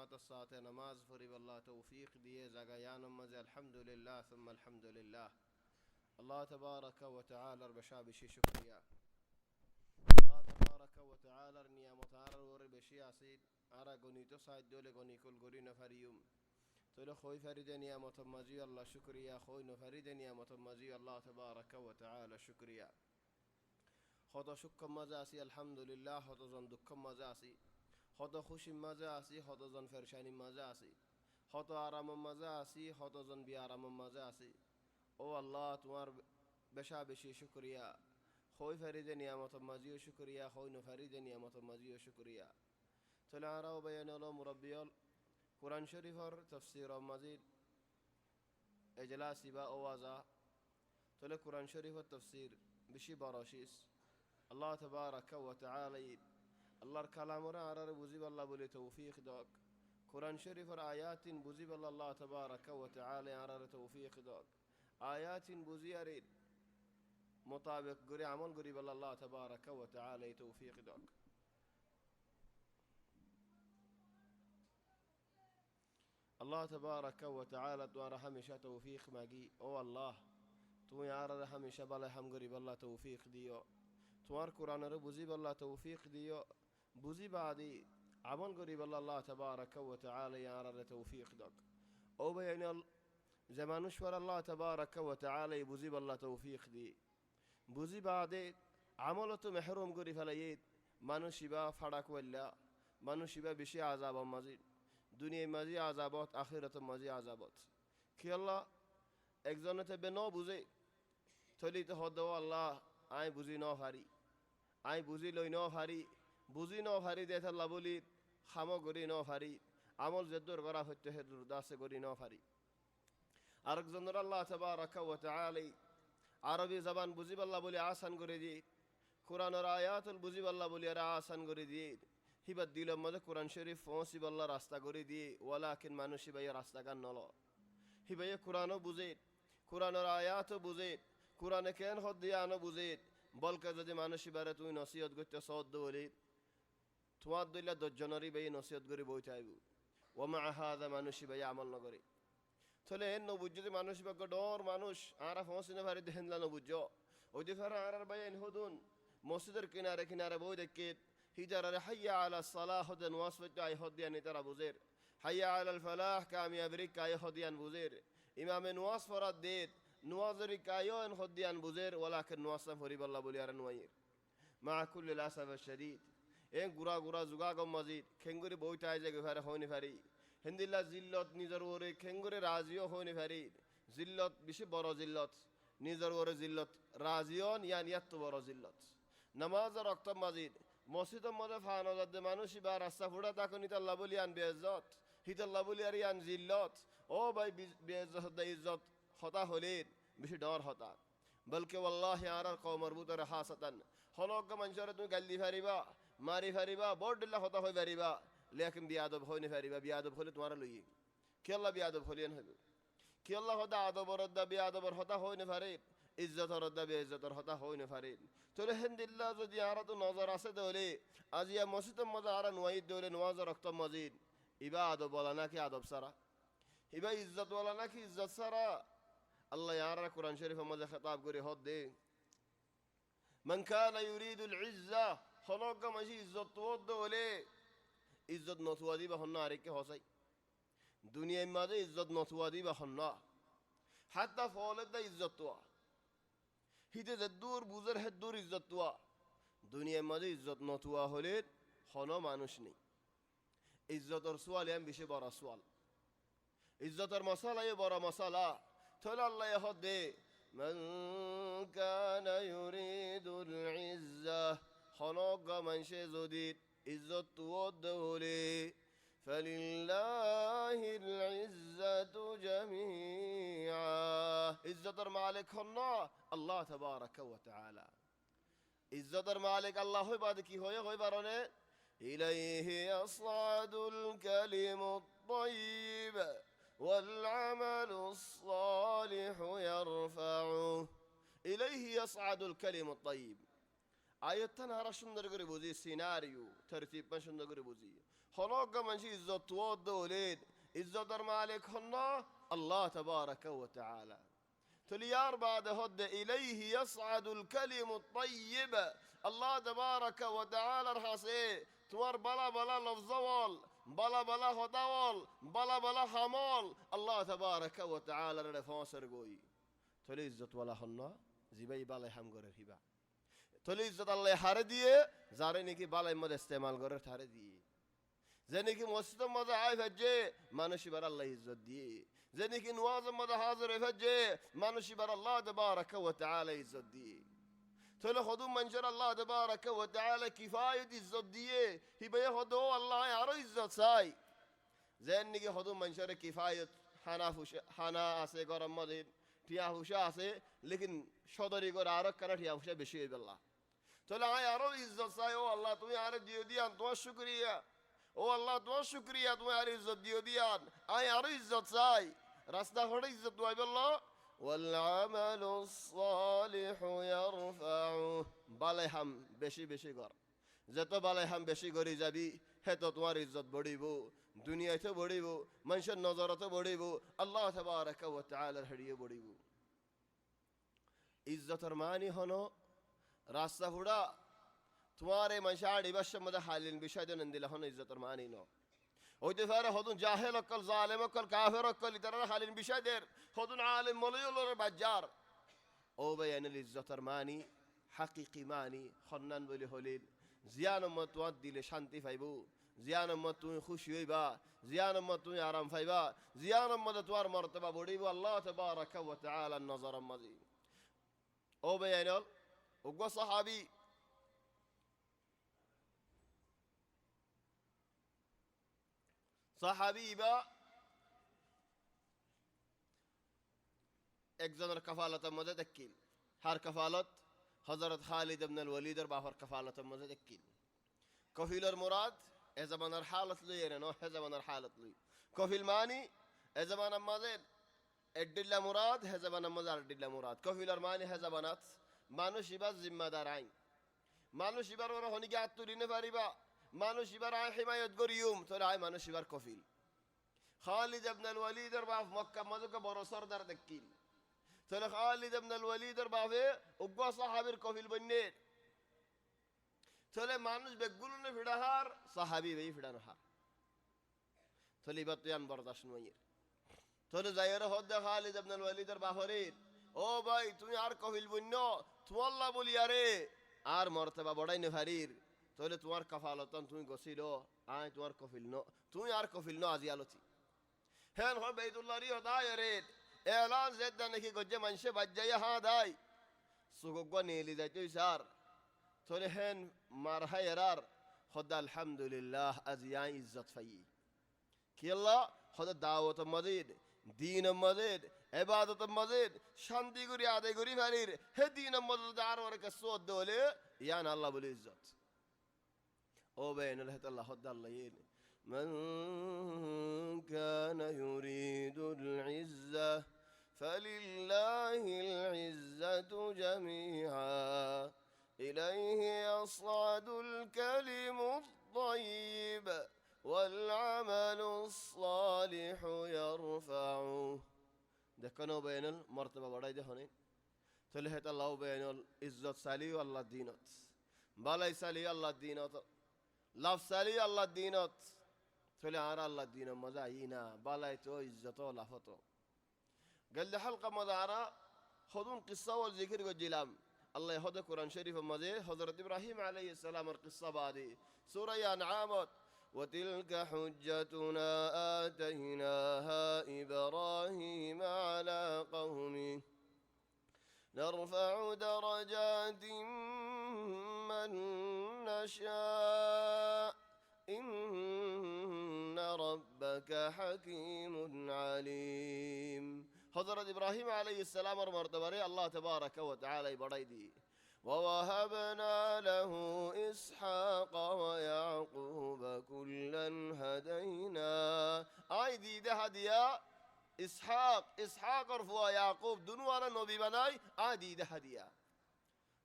জামাতের সাথে নামাজ পড়িব আল্লাহ তৌফিক দিয়ে জাগায়ানোর মাঝে আলহামদুলিল্লাহ সুম্মা আলহামদুলিল্লাহ। আল্লাহ তাবারাকা ওয়া তাআলার বেশা বেশি শুকরিয়া। আল্লাহ তাবারাকা ওয়া তাআলার নিয়ামত আর ওর বেশি আছে আর গণিত সাহায্য হলে গণিকুল গরি না ফারিউম তোলে খই ফারিদে নিয়ামত মাজি আল্লাহ শুকরিয়া, খই ন ফারিদে নিয়ামত মাজি আল্লাহ তাবারাকা ওয়া তাআলা শুকরিয়া। হত সুখম মাঝে আছি আলহামদুলিল্লাহ, হতজন দুঃখম মাঝে আছি, হত খুশির মাঝে আছি, হতজন ফেরশানির মাঝে আছি, হত আরামের মাঝে আছি, হতজন বি আরামের মাঝে আছি। ও আল্লাহ তোমার বেশা বেশি শুকরিয়া। খই ফারিদে নিয়ামত মাজিও শুকরিয়া, খই ন ফারিদে নিয়ামত মাজিও শুকরিয়া। চলে আরাও বায়ানল মুরব্বিয়ল কুরআন শরীফর তাফসীর মাজিদ এজলাসি বা ওয়াজা চলে কুরআন শরীফর তাফসীর বেশি বড়শিস আল্লাহ তাবারাকা ওয়া তাআলা আল্লাহর কালামরা আরারে বুঝিব আল্লাহ বলে তৌফিক দক। কুরআন শরীফর আয়াতিন বুঝিব আল্লাহ তাবারাকা ওয়া তাআলা আরারে তৌফিক দক। আয়াতিন বুঝিয়ারির মোতাবেক করে আমল করিব আল্লাহ তাবারাকা ওয়া তাআলা তৌফিক দক। আল্লাহ তাবারাকা ওয়া তাআলা তোমার হামেশা তৌফিক মাগি। ও আল্লাহ তুমি আরারে হামেশা বালে হাম করিব আল্লাহ তৌফিক দিও। তোমার কোরআনের বুঝিব আল্লাহ তৌফিক দিও, বুঝিবা আদি আমল করিব আল্লাহ তাবারাকা ওয়া তাআলা আরারে তৌফিক দক। ও ভাইয়ান যে মানুষ পর আল্লাহ তাবারাকা ওয়া তাআলা বুঝিব আল্লাহ তৌফিক দি, বুঝিবা আদে আমল তো মেহরুম করি ফেলাই মানুষ ইবা ফাড়া কইল্লা, মানুষ ইবা বেশি আযাব মাঝি দুনিয়ার মাঝি আযাবত, আখিরাত মাঝি আযাবত। কি আল্লাহ একজনেতে বে ন বুঝে থলি তো হদ আল্লাহ আই বুঝি ন হারি, আই বুঝি লই ন হারি, বুঝি ন হারি দে আল্লাহ বলি খামো করি ন হারি, আমল যেদুর করা হইতে হেদুর দাসে করি ন হারি। আরেকজনের আল্লাহ তাবারাকা ওয়া তাআলা আরবি জবান বুঝিব আল্লাহ বলি আসান করে দি, কোরআনের আয়াতুল বুঝিব আল্লাহ বলি আর আসান করে দি। হিবাদ দিল মধ্যে কোরআন শরীফ পৌঁছিব আল্লাহ রাস্তা করে দিয়ে ওয়ালাকিন মানুষ হিবাইয়া রাস্তা গান নল হিবাইয়া কোরআনও বুঝে, কোরআনের আয়াতও বুঝে, কোরআনে কেন হদ দিয়া আনো বুঝে। বলকে যদি মানুষ হিবারে তুমি নসিহত করতে সদ্য বলি তোমার দইলা দশজনেরই বাই নসিহত করে বইতে আইব ওমা আহাদা মানুষ হিবাইয়া আমল নগরে তাহলে এর নবুজ যদি মানুষ হিবাগ ডর মানুষ আরা পৌঁছিনে ভারি দেহেনলা নবুজ ওই যে ফেরা আর বাই হদুন মসজিদের কিনারে কিনারে বই দেখে হিজারে হাইয়া আলা সালাহ হদেন ওয়াসফত আই হদিয়ান তারা বুঝের, হাইয়া আলাল ফালাহ কামিয়াবরি কায় হদিয়ান বুঝের, ইমামে নুয়াজ ফরাদ দেত নুয়াজরি কায়ন হদিয়ান বুঝের ওয়ালাকে নুয়াসা ফরিবাল্লাহ বলি আর নুয়াইর মা কুল্লিল আসাফ শরীদ এ গুড়া গুড়া জুগা গম মজিদ খেঙ্গুরি বইটাই যে ঘরে হইনি ফারি হিন্দিল্লা জিল্লত নিজের ওরে খেঙ্গুরে রাজিও হইনি ফারি জিল্লত বেশি বড় জিল্লত নিজের ওরে জিল্লত রাজিয়ন ইয়ান ইয়াত বড় জিল্লত। নামাজ রক্ত মজিদ মসজিদের মধ্যে ফানদ মানুষ বা রাস্তা ফুড়া তাকে নিতাল্লা বলি আন বেজত হিতাল্লা বলি আর ইয়ান জিল্লত। ও ভাই বেজত ইজ্জত হতা হলেন বেশি ডর হতা বলকে আল্লাহ আর কওমর বুতরে হাসাতান হলক মানুষরে তুমি গালি ফারিবা মারি ফারিবা বড় হতা হয়ে ফারিবা লেকিন বিয়াদব হইনি ফারিবা। বিয়াদব হলে তোমার লই কি আল্লাহ বিয়াদব হলিয়েন হবে কি আল্লাহ হতা আদবর বিয়াদবর হতা হইনি ফারে ইজ্জতর বে ইজ্জতর হতা হইনি ফারে। তোলে হেন্দিল্লা যদি আরা তো নজর আছে তাহলে আজিয়া মসজিদের মজা আরা নোয়াইদ দৌলে নোয়াজ রক্ত মজিদ ইবা আদব বলা নাকি আদব সারা, ইবা ইজ্জত বলা নাকি ইজ্জত সারা। আল্লাহ আরা কোরআন শরীফের মধ্যে খেতাব করে হদ দে মান কানা ইউরিদুল ইজ্জা হলক মাঝি ইজ্জত দৌলে ইজ্জত নথুয়া দিবা হন্না আরেককে হসাই দুনিয়ার মাঝে ইজ্জত নথুয়া দিবা হন্না হাত্তা ফলের দা ইজ্জত তোয়া হিতে যেদুর বুঝের হেদুর ইজ্জত তোয়া দুনিয়ার মাঝে ইজ্জত নথুয়া হলে হন মানুষ নেই। ইজ্জতর সোয়াল এম বেশি বড় সোয়াল, ইজ্জতর মশালা এ বড় মশালা। তাহলে আল্লাহ হদে মান কানা ইউরিদুল ইজ্জা হনক মানুষে যদি ইজ্জত তুও দৌলে ফালিল্লাহিল ইজ্জাতু জামিআ ইজ্জতর মালিক হন আল্লাহ তাবারাকা ওয়া তাআলা। ইজ্জতর মালিক আল্লাহ হই বাদ কি হই বারনে ইলাইহি ইয়াসআদুল কালিমুত তাইয়্যিব ওয়াল আমালুস সালিহু ইয়ারফাউ ইলাইহি ইয়াসআদুল কালিমুত তাইয়্যিব। আয়াতটা আরো সুন্দর করে বুঝি, সিনারিও তরতিব সুন্দর করে বুঝি। خنوق من شي عزت ودولين عزت مالك هنا الله تبارك وتعالى تليار بعد هد إليه يصعد الكلم الطيب الله تبارك وتعالى رحسي توار بلا بلا لفظوال بلا بلا هدوال بلا بلا حمال الله تبارك وتعالى رفاسر قوي تلي عزت ولا هنا زبي بلا هم غير هبا تلي عزت الله حرديه زارني كي بلا مد استعمال غير حرديه زني كي مسجد مد عايف جه مانوشي بر الله عزت دي زني كي نواز مد حاضر فجه مانوشي بر الله تبارك وتعالى عزت دي تلي خدو منجر الله تبارك وتعالى كفاية عزت دي هبه خدو الله يعرف عزت ساي زني كي خدو منجر كفاية حنا اسه گرم مدين টিয়া হুশা আছে লেকিন সদরি করে আরো কানা টিয়া হুশা বেশি হইবে আল্লাহ তাহলে আয় আরো ইজ্জত চাই ও আল্লাহ তুমি আরে দিও দিয়ান তোমার শুকরিয়া ও আল্লাহ তোমার শুকরিয়া তুমি আর ইজ্জত দিও দিয়ান আয় আরো ইজ্জত চাই রাস্তা হড়ে ইজ্জত দিবে আল্লাহ والعمل الصالح يرفعه বালে হাম বেশি বেশি কর যত বালে হাম বেশি করে যাবি হেতো তোমার ইজ্জত বড়িব দুনিয়াতে বড়িব মানুষের নজরতে বড়িব আল্লাহ তাবারাকা ওয়া তাআলার হাড়িয়ে বড়িব ইজ্জতের মানে হলো রাস্তা হুড়া তোমার এই মানুষের ইবাসের মধ্যে হালিন বিষয় দেন দিলে হলো ইজ্জতের মানে ন হইতে পারে হদুন জাহেল অকল জালেম অকল কাফের অকল ইতারা হালিন বিষয় দের হদুন আলেম মলিউলের বাজার ও বেয়ানুল ইজ্জতের মানে হাকিকি মানে খন্নান বলি হলিল জিয়ান মত দিলে শান্তি পাইব জিয়ান মত তুমি খুশি হইবা জিয়ান মত তুমি আরাম পাইবা জিয়ান মত তোমার মর্তবা বড়িব আল্লাহ তাবারাকা ওয়া তাআলা নজর মাজি ও বেয়ানুল ওগো সাহাবী সাহাবীবা একজনের কাফালতের মধ্যে দেখিল হার কাফালত হযরত খালিদ ইবনে ওয়ালিদের বাবার কাফালতের মধ্যে দেখিল কফিলের মুরাদ এ জামানার হালত লই এর নো হে জামানার হালত লই কফিল মানি এ জামানার মাঝে এডিল্লা মুরাদ হে জামানার মাঝে আরডিল্লা মুরাদ কফিলের মানি হে জামানাত মানুষ ইবার জিম্মাদার আইন মানুষ ইবার ওরা হনিকে আত্মরিনে পারিবা মানুষ ইবার আয় হিমায়ত করিউম তোরা আয় মানুষ ইবার কফিল খালিদ ইবনে ওয়ালিদের বাপ মক্কা মধ্যে বড় সরদার দেখিল তাহলে খালিদ ইবনে ওয়ালিদের বাপে উগ্র সাহাবীর কফিল বন্নে তাহলে মানুষ বেগুলনে ফিডাহার সাহাবী বেই ফিডানো হার তাহলে ইবার তুই আন বরদাস্ত নইর তাহলে যাইরে হদ্দে খালিদ ইবনে ওয়ালিদের বাপরে ও ভাই তুমি আর কফিল বন্য তুমি আল্লাহ বলি আরে আর মর্তবা বড়াই নেভারির তাহলে তোমার কাফালতন তুমি গছিল আয় তোমার কফিল ন তুমি আর কফিল ন আজি আলোচি হেন হ বেইতুল্লাহ রি হদায় রে এলান জেদ নাকি গজে মানুষে বাজ্জায় হা দাই সুগগ নেলি যাইতে স্যার তাহলে হেন মারহাই এরার খোদা আলহামদুলিল্লাহ আজিয়া ইজ্জত ফাই কি আল্লাহ খোদা দাওয়াত মজিদ দিন মজিদ ইবাদত মজিদ শান্তি করি আদায় করি ফারির হে দিন মজিদ আর ওর কাছে দলে ইয়ান আল্লাহ বলে ইজ্জত ও বেন আল্লাহ খোদা আল্লাহ من كان يريد العزة فلله العزة جميعا إليه يصعد الكلم الطيب والعمل الصالح يرفعه دكانو بين المرتبة وراي ده هني تلهت الله بين العزة سالي والله دينات بالاي سالي الله دينات لف سالي الله دينات تولي عرى الله الدين مزاينا بالايتو عزتو لفتو قال لي حلقة مدارة خذون قصة والذكر والجلام الله يهدى قرآن شريف مزيه حضرت إبراهيم عليه السلام القصة بعدي سورة أنعام وتلك حجتنا آتيناها إبراهيم على قومه نرفع درجات من نشاء إن ربك حكيم عليم حضرت إبراهيم عليه السلام مرتبة الله تبارك وتعالى بريدي ووهبنا له إسحاق ويعقوب كلا هدينا أيدي ده هديا إسحاق رفوا يعقوب دنوانا نبي بناي أيدي ده هديا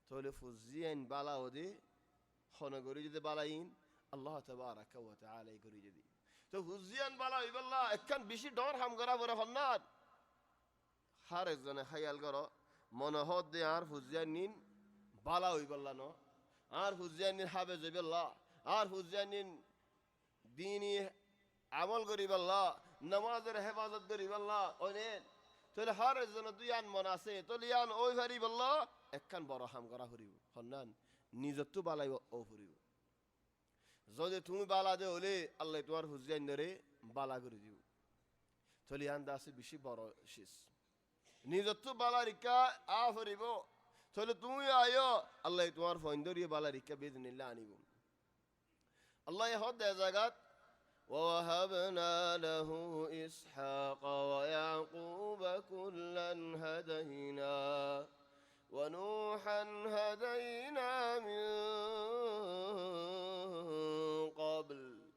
تولف الزين بالا ودي خنقوري ده بالاين আল্লাহ তাবারাকা ওয়া তাআলা করি যদি তো হুজিয়ান বালা হইবাল্লাহ একখান বেশি ডর হাম করা পরে হন্নাত হার একজনে খায়াল করো মনোহদ দে আর হুজিয়ান নিন বালা হইবাল্লাহ ন আর হুজিয়ান নিন হাবে জইবাল্লাহ আর হুজিয়ান নিন দিনী আমল করিবাল্লাহ নামাজের হেফাজত করিবাল্লাহ অনেক তাহলে হার একজনে দুই আন মন আছে তাহলে ইয়ান ওই ভারিবাল্লাহ একখান বড় হাম করা হরিব হন্নান নিজত তো বালাই ও হরিব যদি তুমি বালা দে হলে আল্লাহ তোমার হুজিয়ান ধরে বালা করে দিব তাহলে ইয়ান আছে বেশি বড় শেষ নিজত তো বালা রিকা আ হরিব তাহলে তুমি আয়ো আল্লাহ তোমার ফোন ধরিয়ে বালা রিকা বিজনিল্লাহ আনিব আল্লাহ হদ দে জায়গাত ووهبنا له إسحاق ويعقوب كلا هدينا ونوحا هدينا من قبل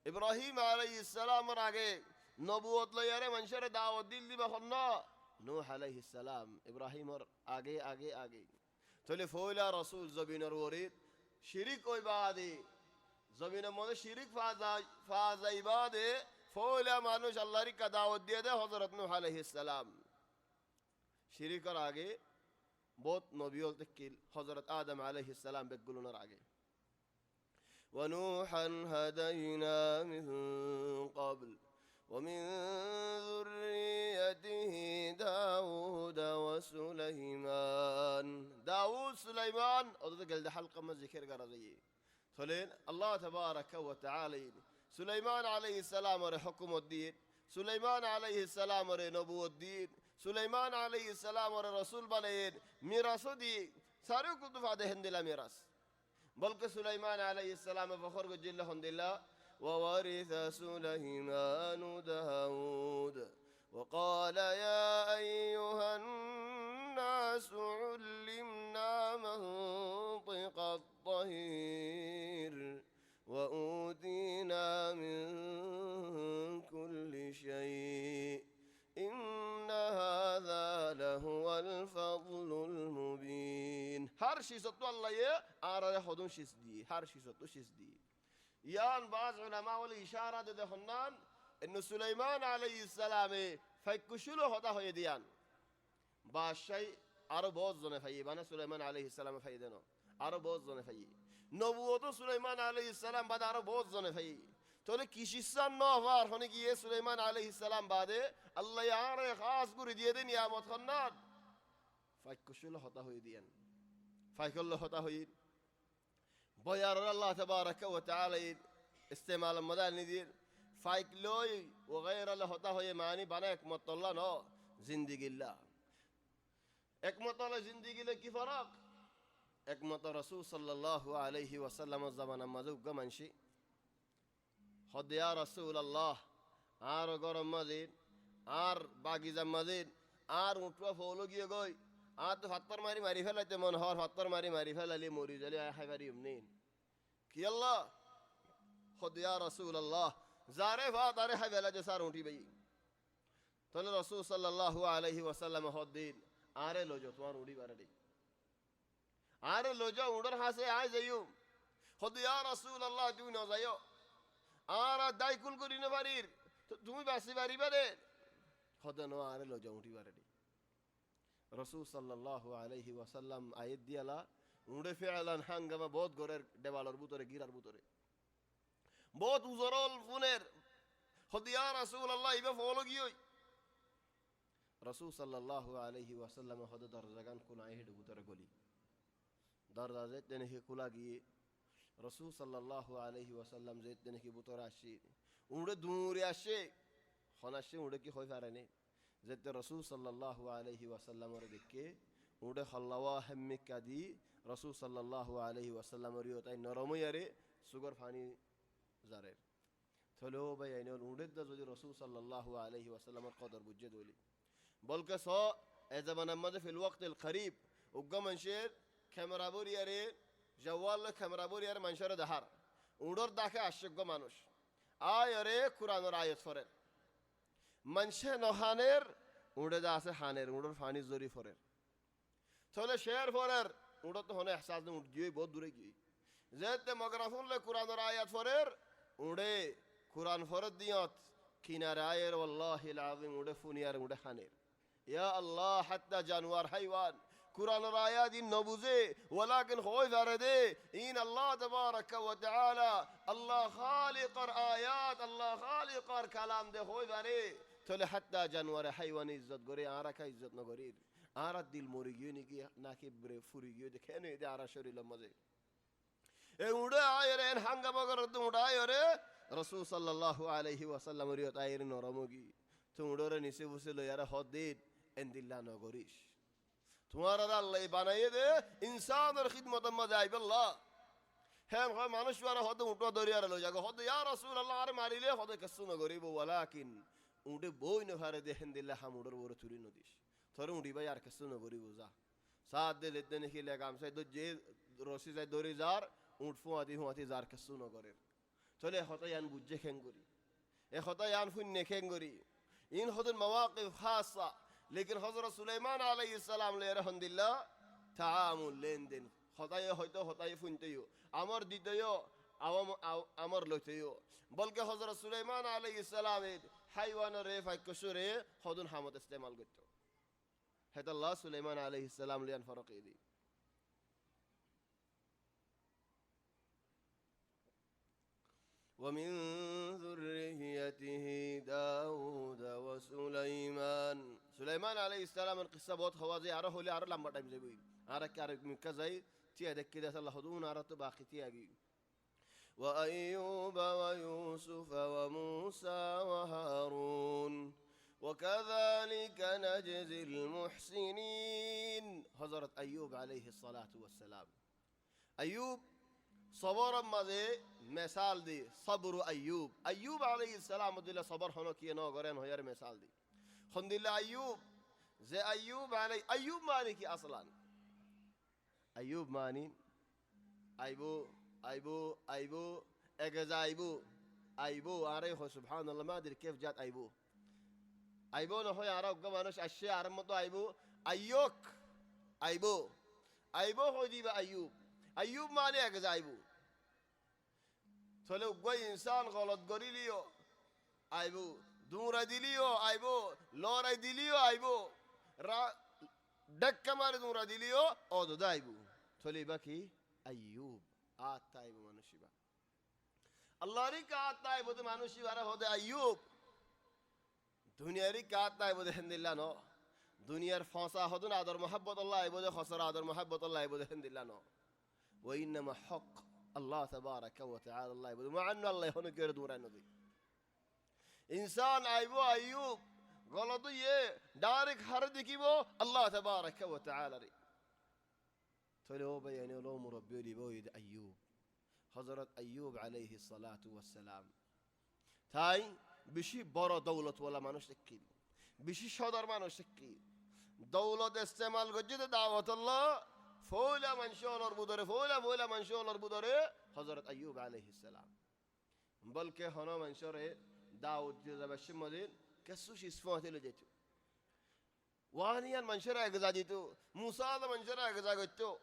إبراهيم عليه السلام راجع نبوت ليره منشر دعوت دل دي بخنا نوح عليه السلام إبراهيم آگے آگے آگے تولي فولا رسول زبين الوريد شريك عبادي زمین مودے شرک فاز عبادے فولا مانوش اللہ ری کا دعوت دیا دے حضرت نوح علیہ السلام شرک اور آگے بہت نبیوں تکیل حضرت آدم علیہ السلام بگلونر آگے ونوحا هدينا من قبل ومن ذريته داود وسليمان داود سليمان اور تو گل حلقہ میں ذکر کر رہی ہے فلين الله تبارك وتعالى سليمان عليه السلام ور حكم الدين سليمان عليه السلام ور نبوة الدين سليمان عليه السلام ور رسول بلين ميراث دي سارے کو تو فاده ہندلا میراث بلکہ سليمان عليه السلام فخر کو جل ہندلا وورث سليمان داود وقال يا أيها الناس علمنا منطق الطير وأوتينا من كل شيء إن هذا لهو الفضل المبين هر شيء ستو الله يه آرا خودون شيء دي هر شيء ستو شيء دي يان بعض علماء والإشارة ده خنان إنه سليمان عليه السلام فكشلو هذا هو يديان باشي আরো বহুত জনে ফাইয়ে বানা সুলাইমান আলাইহিস সালাম ফাইয়ে দেন আরো বহুত জনে ফাইয়ে নবুয়ত সুলাইমান আলাইহিস সালাম বাদে আরো বহুত জনে ফাইয়ে তাহলে কিসিসান ন হওয়ার হনে গিয়ে সুলাইমান আলাইহিস সালাম বাদে আল্লাহ আরে খাস করে দিয়ে দেন নিয়ামত খান্নাত ফাইকুশুল হতা হয়ে দিয়েন ফাইকুল হতা হয়ে বয়ার আল্লাহ তাবারাকা ওয়া তাআলা ইস্তেমাল মদাল নিদির ফাইকলই ও গায়র আল্লাহ হতা হয়ে মানি বানা একমত আল্লাহ ন জিন্দেগিল্লাহ একমত আল্লাহ জিন্দেগিলে কি ফরক একমত রাসূল সাল্লাল্লাহু আলাইহি ওয়াসাল্লাম জামানা মাজুগ মানসি হদ ইয়া রাসূলুল্লাহ আর গরম মাজিদ আর বাগিজা মাজিদ আর উঠবা ফলো গিয়ে গই আর তো হাতর মারি মারি ফেলাইতে মন হর হাতর মারি মারি ফেলালি মরি জালি আই বারি এমনি কি আল্লাহ হদ ইয়া রাসূলুল্লাহ জারে ফাত আরে হাই ফেলা যে সার উঠি ভাই তাহলে রাসূল সাল্লাল্লাহু আলাইহি ওয়াসাল্লাম হদ দিন আরে লজো তোমার উড়ি বারে আরে লজো উড়র হাসে আই যাইও হদ ইয়া রাসূলুল্লাহ তুই না যাইও আর দাইকুল করি না বাড়ির তুমি বাসি বাড়ি বারে হদ ন আরে লজো উঠি বারে রাসূল সাল্লাল্লাহু আলাইহি ওয়াসাল্লাম আয়াত দিয়ালা উড়ে ফেলান হাঙ্গামা বহুত গরের দেওয়ালের ভিতরে গিরার ভিতরে বহুত উজরল ফুনের হদ ইয়া রাসূলুল্লাহ ইবা ফলো গিয়ে রাসূল সাল্লাল্লাহু আলাইহি ওয়াসাল্লাম হদ দরজাগান কোনায় হেড ভিতরে গলি দরজা যেতেনে হে খোলা গিয়ে রাসূল সাল্লাল্লাহু আলাইহি ওয়াসাল্লাম যেতেনে কি ভিতরে আসি উড়ে দূরে আসে হনাসে উড়ে কি হয় পারেনি যেতে রাসূল সাল্লাল্লাহু আলাইহি ওয়াসাল্লামের দেখে উড়ে হল্লাওয়া হাম্মি কাদি রাসূল সাল্লাল্লাহু আলাইহি ওয়াসাল্লামের ইয়তাই নরময়ারে সুগার পানি জারে থলো ভাই আইনল উড়ে যদি রাসূল সাল্লাল্লাহু আলাইহি ওয়াসাল্লামের কদর বুঝে দলি বলকে সো এ জামানার মধ্যে ফিল ওয়াক্তিল করিব উগ্গা মানুষের ক্যামেরা বরিয়ারে জওয়াল ক্যামেরা বরিয়ারে মানুষের দেখার উড়র দেখে আশ্চর্য মানুষ আয় রে কুরআনের আয়াত ফরের মানুষে নহানের উড়ে যা আছে হানের উড়র ফানি জরি ফরের তাহলে শের ফরের উড়ো তো হনে এহসাস উঠ গিয়ে বহুত দূরে গিয়ে যেতে মগরাফুল্লে কোরআনের আয়াত ফরের উড়ে কোরআন ফরত দিয়ত কিনারে আয়ের ওয়াল্লাহিল আযীম উড়ে ফুনিয়ার উড়ে খানের ইয়া আল্লাহ হাত্তা জানোয়ার হাইওয়ান কোরআনের আয়াত ইন নবুজে ওয়ালাকিন হয় ফারদে ইন আল্লাহ তাবারাকা ওয়া তাআলা আল্লাহ খালিকর আয়াত আল্লাহ খালিকর কালাম দে হয় ফারে তাহলে হাত্তা জানোয়ার হাইওয়ান ইজ্জত করে আর কা ইজ্জত ন করির আর দিল মরি গিয়ে নাকি নাকি ব্রে ফুরি গিয়ে দেখে নে দে আর শরীর মজে এ উড়ে আয়ের এন হাঙ্গামা করে তো উড়ায় রে রাসূল সাল্লাল্লাহু আলাইহি ওয়াসাল্লাম রিয়ত আয়ের নরমগি তো উড়রে নিচে বসে লয়ার হদিদ এন্দিল্লা নগরিস তোমার আল্লাহ বানাইয়ে দে ইনসানের খিদমত মজা আইব আল্লাহ হ্যাঁ হয় মানুষ আর হদ উটো দরিয়ার লই যাগো হদ ইয়া রাসূলুল্লাহ আর মারিলে হদ কসু নগরিব ওয়ালাকিন উড়ে বই ন হারে দেখেন দিল্লা হাম উড়র বড় চুরি নদিস তোর উড়ি ভাই আর কসু নগরিব যা সাত দে লেতে নে খিলে কাম সাই যে রশি যাই দরি যার উঠ ফুয়াতি যার কসু নগরের চলে হতায়ান বুঝে খেঙ্গুরি এ হতায়ান ফুন্নে খেঙ্গুরি ইন হদুল মাওয়াকিফ খাসা লেকিন হযরত সুলাইমান আলাইহিস সালাম লে রহমতুল্লাহ তাআমুল লেনদেন হতায় হয়তো হতায় ফুনতেও আমর দিতেও আমর লইতেও বলকে হযরত সুলাইমান আলাইহিস সালামের হাইওয়ানের ফাইকসুরে হদুন হামত ইস্তেমাল করত হেত আল্লাহ সুলাইমান আলাইহিস সালাম লিয়ান ফরকে দি ومن ذريته داود وسليمان سليمان عليه السلام القصة بوت خوازي عره لي عره لما تايم زي عرك عرك من كزاي تي ادك كده الله هدون عرت باقي تي اجي وأيوب ويوسف وموسى وهارون وكذلك نجزي المحسنين حضرت أيوب عليه الصلاة والسلام أيوب صبر مزه مثال دی صبر ایوب علیه السلام دل صبر هنو کیه نو گرن هیر مثال دی خندل ایوب زي ایوب معنی کی اصلا ایوب معنی ایبو اجزا ایبو عارف سبحان الله ما ادري كيف جات ایبو نو هي عرب كمانش اشياء عرب متو ایبو هو دي ایوب معنی اجزا ایبو চলে উগ্র ইনসান গলত গরিলিও আইবো দুরা দিলিও আইবো লড়াই দিলিও আইবো ডাক্কা মারে দুরা দিলিও অদদা আইবো চলে বাকি আইয়ুব আতাইবো মানুষিবা আল্লাহরই কাতাইবো তো মানুষিবারা হদে আইয়ুব দুনিয়ারই কাতাইবো দেখিল্লা ন দুনিয়ার ফাঁসা হদুন আদর মোহাব্বত আল্লাহ আইবো দে খসরা আদর মোহাব্বত আল্লাহ আইবো দেখিল্লা ন ওয়াইন্নামা হক الله تبارك وتعالى الله يبدو مع أنه الله هنا كير دوران نبي إنسان أيوب غلطه يه دارك هردي كيبو الله تبارك وتعالى ري تلو بياني لو مربي لي بويد أيوب حضرت أيوب عليه الصلاة والسلام تاي بشي برا دولة ولا ما نشتكي بشي شدر ما نشتكي دولة استعمال جد دعوة الله فولا من شولر بودره فولا من شولر بودره حضرت أيوب عليه السلام بلکه هنا من شره داود جزا بشمدين كسوش اسفوات لجيتو وانيا من شره اغزاجيتو موسى من شره اغزاجيتو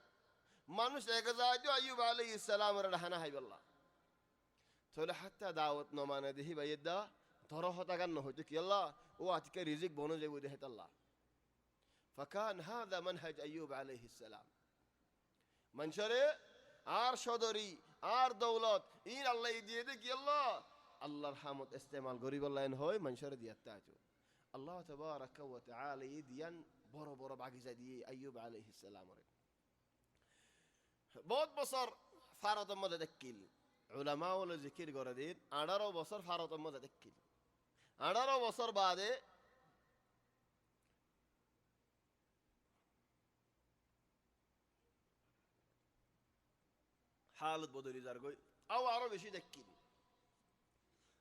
মানুষ এগজাজো আইয়ুব আলাইহিস সালাম রহনা হাই আল্লাহ তাহলে হাত্তা দাওয়াত ন মানে দেহি বাইদা ধর হতা গান হইতো কি আল্লাহ ও আজকে রিজিক বনো যাইবো দেহত আল্লাহ فكان هذا منهج أيوب عليه السلام منشره আর সদরি আর দৌলত ইন আল্লাহ দিয়ে দে কি আল্লাহ আল্লাহর হামদ ইস্তেমাল গরিব আল্লাহ হয় মানুষের দিয়াতে আছো আল্লাহ তাবারাক ওয়া তাআলা দিয়ান বড় বড় বাগিচা দিয়ে আইয়ুব আলাইহিস সালাম রে বহুত বছর ফারাতের মধ্যে দেখিল উলামা ওয়ালা জিকির করে দিন 18 বছর ফারাতের মধ্যে দেখিল 18 বছর বাদে حالت بدلی زرگوی او عرب بشی دکین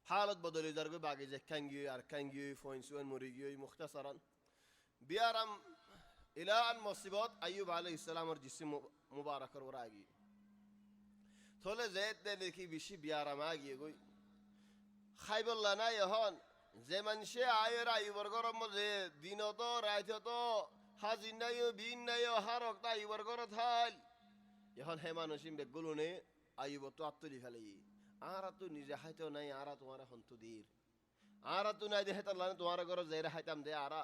حالت بدلی زرگوی باقی زکنگی ارکنگی فوینسوان موریگی مختصرا بیارم الى ان مصیبات ایوب علیه السلام اور جسم مبارک رو راگی توله زید دلی کی بشی بیارم آگی گوی خیب الله نه یهان زمانشه آیر ایوبر گرم مزه دینو تو رایتو تو হাজির নাইও বিন নাইও হার ওক্তা ইবর করত হাল এখন হে মানুষিম বেগুলুনে আইব তো আত্মরি ফেলে আর তো নিজে হাইতেও নাই আরা তোমার হন্তু দীর আরা তো নাই দেখে তার তোমার ঘরে যাই হাইতাম দে আরা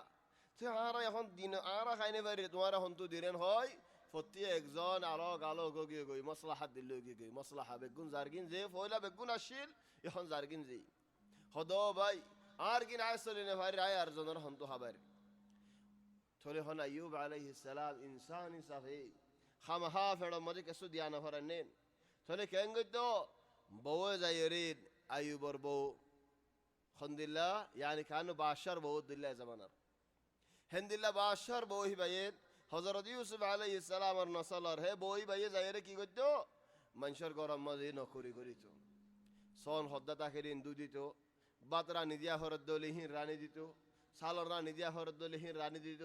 তো আরা এখন দিন আরা খাইনে পারি তোমার হন্তু দিলেন হয় প্রতি একজন আলো গালো গিয়ে গই মশলা হাত দিল গিয়ে গই মশলা হা বেগুন জারগিন যে ফয়লা বেগুন আসিল এখন জারগিন যে হদ ভাই আর কিন আইসলি নে ভাই রায় আর জনের হন্তু হাবার থলে হন আইয়ুব আলাইহিস সালাম ইনসান ইনসাফে খামহা ফেড়ো মজে কেসু দিয়া না হরানেন থলে কেন গইতো বউ যাইরিন আইয়ুবর বউ খন্দিল্লা ইয়ানি কানু বাদশার বউ দিল্লা জামানার হেন্দিল্লা বাদশার বউ হি ভাইয়ের হযরত ইউসুফ আলাইহিস সালামের নসলর হে বউ ভাইয়ে যাইরে কি গইতো মানুষের গরম মজে নকরি করিত সন হদ্দা তাকেরিন দু দিত বাতরা নিদিয়া হরদ দলিহীন রানী দিত সালর রানী দিয়া হরদ দলিহীন রানী দিত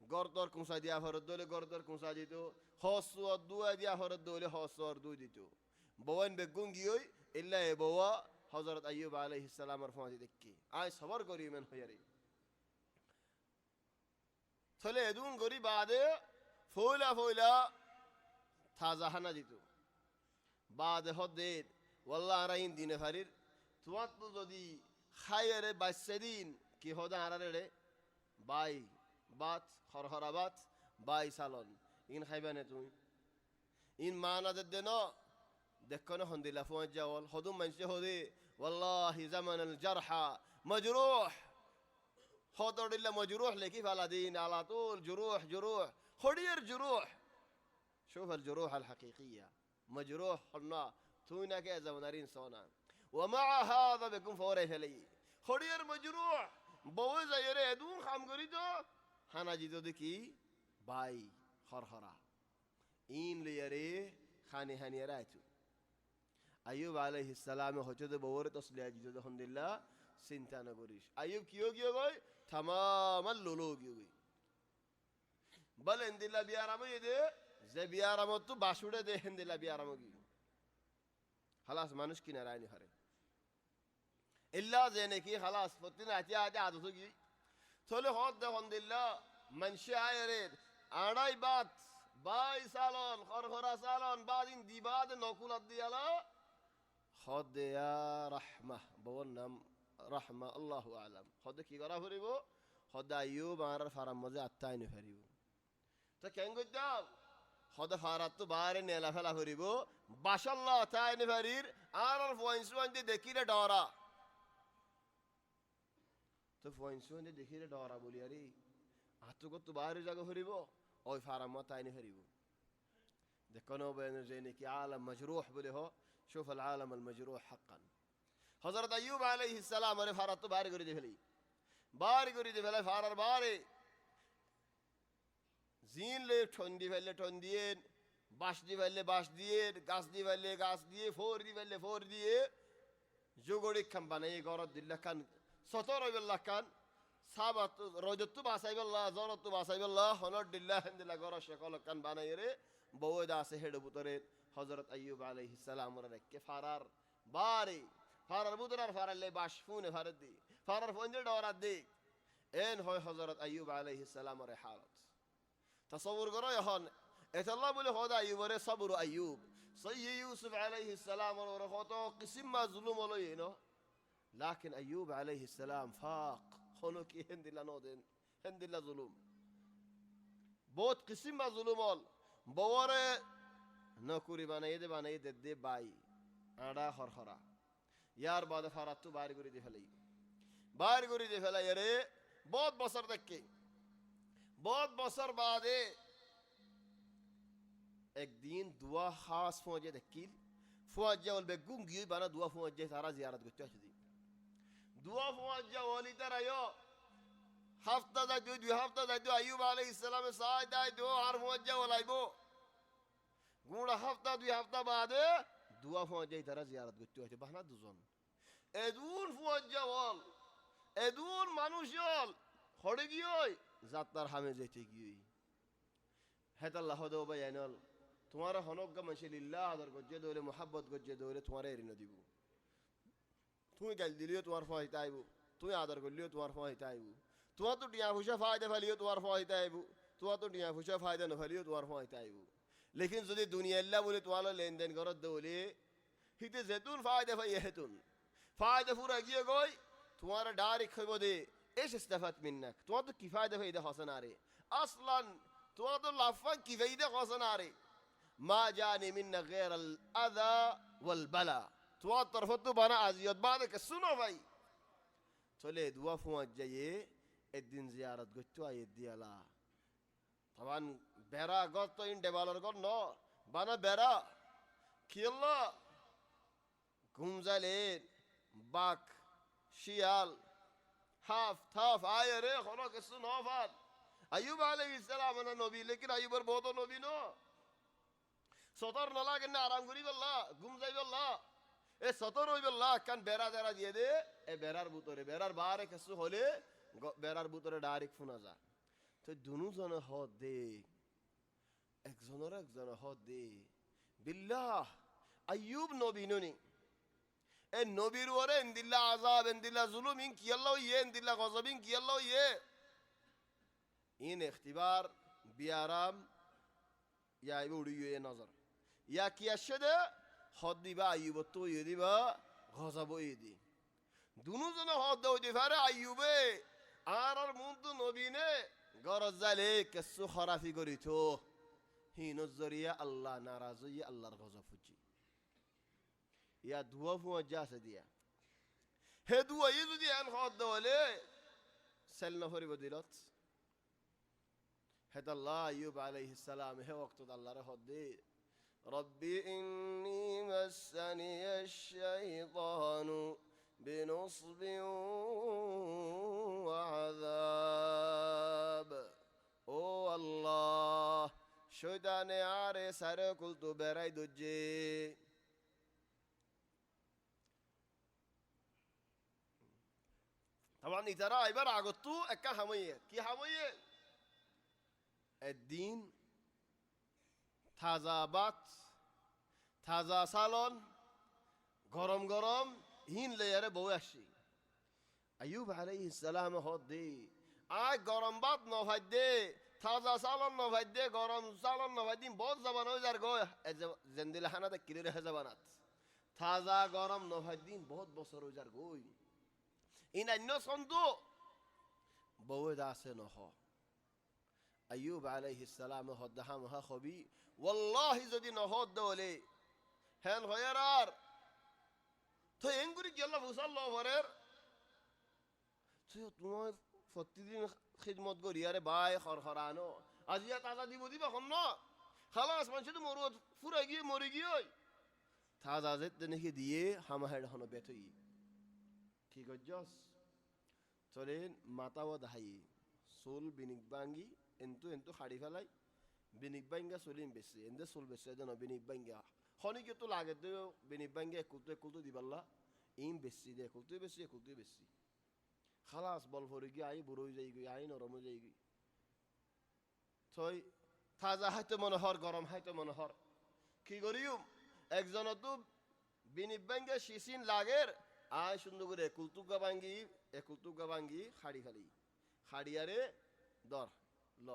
গরদর কুঁসা দিয়া হরদ দলে গরদর কুঁসা দিত হসুয়ার দুয়া দিয়া হরদ দলে হসুয়ার দুই দিত বউন বেগুন গিয়ে ইল্লা এ বউয়া হযরত আইয়ুব আলাইহিস সালামের ফাঁদি দেখি আয় সবর করি মেন হইয়ারি থলে এদুন গরি বাদে ফয়লা ফয়লা তাজা হানা দিত বাদে হদ্দের ওয়াল্লাহ আরাইন দিনে ফারির তোমার তো যদি খাইয়ারে বাইশে দিন কি হদা আরারে রে by Baat হরহরা Baat by salon in খাইবা নে তুমি ইন মানা দে ন দেখো না হন্দিলা ফুয়াজ যাওয়াল হদুম মানসে হদে ওয়াল্লাহি জামানাল জারহা মজরুহ হদরিল্লা মজরুহ লেখি ফালা দিন আলা তুল জুরুহ জুরুহ খড়িয়ার জুরুহ شوف الجروح الحقيقية مجروح حنا تونا كذا ونارين صونا ومع هذا بيكون فوري فلي خدير مجروح بوزا يريدون خام قريدو حنا جيدو دكي باي خرخرا إن ليري خاني هاني رايتو أيوب عليه السلام هجد بور تصلي جيدو الحمد لله سنتانا قريش أيوب كيو كيو غوي تماما لولو كيو غوي بل اند الله بيارامو يدي যে বিয়ারামত তো বাসুড়ে দেখেন দিলা বিয়ারামো গি খালাস মানুষ কিনা রায়নি হারে ইল্লা যে নাকি খালাস প্রতিদিন আতি আতি আদত গি চলে হদ দেখুন দিল্লা মানুষে আয়ের আড়াই বাত বাই সালন খরখরা সালন বাদিন দিবাদ নকুলাত দিয়ালা হদ দেয়া রাহমা বউর নাম রাহমা আল্লাহু আলাম হদ কি করা ফরিব হদ আইয়ুব আর ফারাম মজে আত্মাইনি ফরিব তো কেন গইতাম হদ ফারাত তো বারে নেলা ফেলা করিব বাশাল্লাহ তাইনে ফারির আর ফয়েন্সুয়ান্দি দেখিরে ডরা তো ফয়েন্সুয়ান্দি দেখিরে ডরা বলি আরে আতো কত বারে জায়গা করিব ওই ফারাম তাইনে ফারিব দেখনো বেন জেনে কি আলম মজরুহ বলে হো شوف العالم المجروح حقا হযরত আইয়ুব আলাইহিস সালাম আরে ফারাত তো বারে করে দিফেলি বারে করে দিফেলা ফারার বারে জিন লে ঠন্ডি ফেললে ঠন দিয়ে বাঁশ দি ফেললে বাঁশ দিয়ে গাছ দি ফেললে গাছ দিয়ে ফোর দি ফেললে ফোর দিয়ে জোগড়ি খাম বানাই গরত দিল্লা খান সতর হইবেল্লা খান সাবাত রজত বাসাইবেল্লা জরত বাসাইবেল্লা হনর দিল্লা হেন্দিল্লা গর শেকল খান বানাই রে বউ দাসে হেড বুতরে হযরত আইয়ুব আলাইহিস সালাম রেকে ফারার বারে ফারার বুতরার ফারালে বাঁশ ফুনে ফারার দি ফারার ফোন দিয়ে ডরাত দি এন হয় হযরত আইয়ুব আলাইহিস সালাম রে হালত تصور করো এখন এতাল্লাহ বলে খোদা আইয়ুবরে সবর আইয়ুব সৈয়দ ইউসুফ আলাইহিস সালাম ওর কত কিসম মা জুলুম হলো ইনো لكن ايوب عليه السلام فاق হলো কি হেন্দিলা নদেন হেন্দিলা জুলুম বহুত কিসম মা জুলুম হল বওরে নকুরি বানাই দে বাই আড়া খরখরা ইয়ার বাদে ফারাত তো বাইর করে দি ফেলাই রে বহুত বছর দেখকে बहुत बसर बाद एक दिन दुआ खास फौजे दकील फौजा वल बेगुम गी बना दुआ फौजे सारा जियारत गुत्ता छदी दुआ फौजा वली तरयो हफ्ता दा दो अय्यूब अलैहिस सलाम सादा दो हर फौजा वलाइबो गुड़ा हफ्ता दो हफ्ता बाद दुआ फौजे तरह जियारत गुत्ता छदी बहना दुजन एदुन फौजा वल एदुन মানুষল খড়ে গিয়ে যাত্রার হামে যেতে গিয়ে হেতাল্লাহ হদো বায়ানল তোমার হনজ্ঞা মানসে লিল্লাহ আদর গজ্জে দৌলে মোহাব্বত গজ্জে দৌলে তোমার এরিন দিব তুমি গাল দিলিও তোমার ফায়দা আইব তুমি আদর করলিও তোমার ফায়দা আইব তোমার তো টিয়া ফুসা ফায়দা ফেলিও তোমার ফায়দা আইব তোমার তো টিয়া ফুসা ফায়দা ন ফেলিও তোমার ফায়দা আইব লেকিন যদি দুনিয়া আল্লাহ বলে তোমার লেনদেন করত দৌলে হিতে যেতুন ফায়দা পাইয়ে হেতুন ফায়দা ফুরা গিয়ে গই তোমার ডাইরেক্ট হইব দে এস ইস্তাফাত মিন্নাক তোমার তো কি ফায়দা ফায়দা হসে না রে আসলান তোমার তো লাফা কি ফায়দা হসে না রে মা জানি মিন্না গের আল আদা ওয়াল বালা তোমার তরফ তো বানা আজিয়ত বাদে কে শুনো ভাই চলে দুয়া ফুয়া যাইয়ে একদিন জিয়ারত গচ্চু আই দিয়ালা তখন বেড়া গত তো ইন ডেবালর গর ন বানা বেড়া কিল্লা ঘুমজালেন বাক শিয়াল হাফ থাফ আয় রে কোনো কিছু নফাত আইয়ুব আলাইহিস সালাম না নবী লেকিন আইয়ুবর বহুত নবী ন সতর ন লাগে না আরাম করি বললা ঘুম যাই বললা এ সতর হই বললা কান বেড়া দেড়া দিয়ে দে এ বেড়ার ভিতরে বেড়ার বাহারে কিছু হলে বেড়ার ভিতরে ডাইরেক্ট ফোনা যা তো দুজন হদ দে একজনের হদ দে বিল্লাহ আইয়ুব নবী ননি এ নবীর ওরে ইন্দিল্লা আযাব ইন্দিল্লা জুলুম ইন কি আল্লাহ ইয়ে ইন্দিল্লা গজব ইন কি আল্লাহ ইয়ে ইন ইখতিবার বিয়ারাম ইয়া ইবু উড়িয়ে নজর ইয়া কি আসে হদ দিবা আইয়ুব তো ইয়ে দিবা গজব ইয়ে দি দুজন হদ দাও দি ফারে আইয়ুবে আর মুন্তু নবী নে গরজ জালে কিছু খরাফি করিতো হিনজ জরিয়া আল্লাহ নারাজ হইয়া আল্লাহর গজব ফুচি ইয়া দুয়া ফুয়া যাসে দিয়া হে দুয়া ই যদি আন হদ দলে সেল না হরিব দিলত হে আল্লাহ আইয়ুব আলাইহিস সালাম হে ওয়াক্ত আল্লাহর হদ দে রব্বি ইন্নী মাসানি আশ-শাইতানু বিনুসবি ওয়া আযাব ও আল্লাহ শয়তানে আরে সারে কুলতু বেরাই দুজে طبعا ইতারা এবার আগতু একটা হামইয়ে কি হামইয়ে একদিন তাজা ভাত তাজা সালন গরম গরম হিন লেয়ারে বউ আসি আইয়ুব আলাইহিস সালাম হদ দে আয় গরম ভাত ন ভাই দে তাজা সালন ন ভাই দে গরম সালন ন ভাই দিন বহুত জবান হয়ে যার গো জেন্দিল হানাতে কিরে রে জবানাত তাজা গরম ন ভাই দিন বহুত বছর হয়ে যার গই ইন অন্য সন্তু বউ দাসে নহ আইয়ুব আলাইহিস সালাম হদ হাম হা খবি ওয়াল্লাহি যদি নহদ দলে হেন হয়ার তো এঙ্গুরি গেল মুসাল্লাহ ভরের তোমার প্রতিদিন খিদমত করি আরে ভাই খরখরানো আজিয়া তাজা দিব দিবা হন খালাস মানুষ তো মরু ফুরা গিয়ে মরে গিয়ে তাজা যেতে নাকি দিয়ে হামাহেড হন বেতই কি গজ্জস চলেন মাতাও দাহাই চুল বিনিক বাঙ্গি এন্তু হাড়ি ফেলাই বিনিক বাঙ্গা চলিম বেশি এন্দে চুল বেশি যেন বিনিক বাঙ্গা খনিকে তো লাগে দে বিনিক বাঙ্গা একুলতো দিবাল্লা ইম বেশি দে একুলতো বেশি খালাস বল ভরে গিয়ে আই বুড়ো যাই গই আই নরম যাই গই ছয় তাজা হাইতে মনোহর গরম হাইতে মনোহর কি করিম একজন তো বিনিক বাঙ্গা শিশিন লাগের আয় সুন্দর করে একুলতুগা ভাঙ্গি খাড়ি ফেলি খাড়িয়ারে দর ল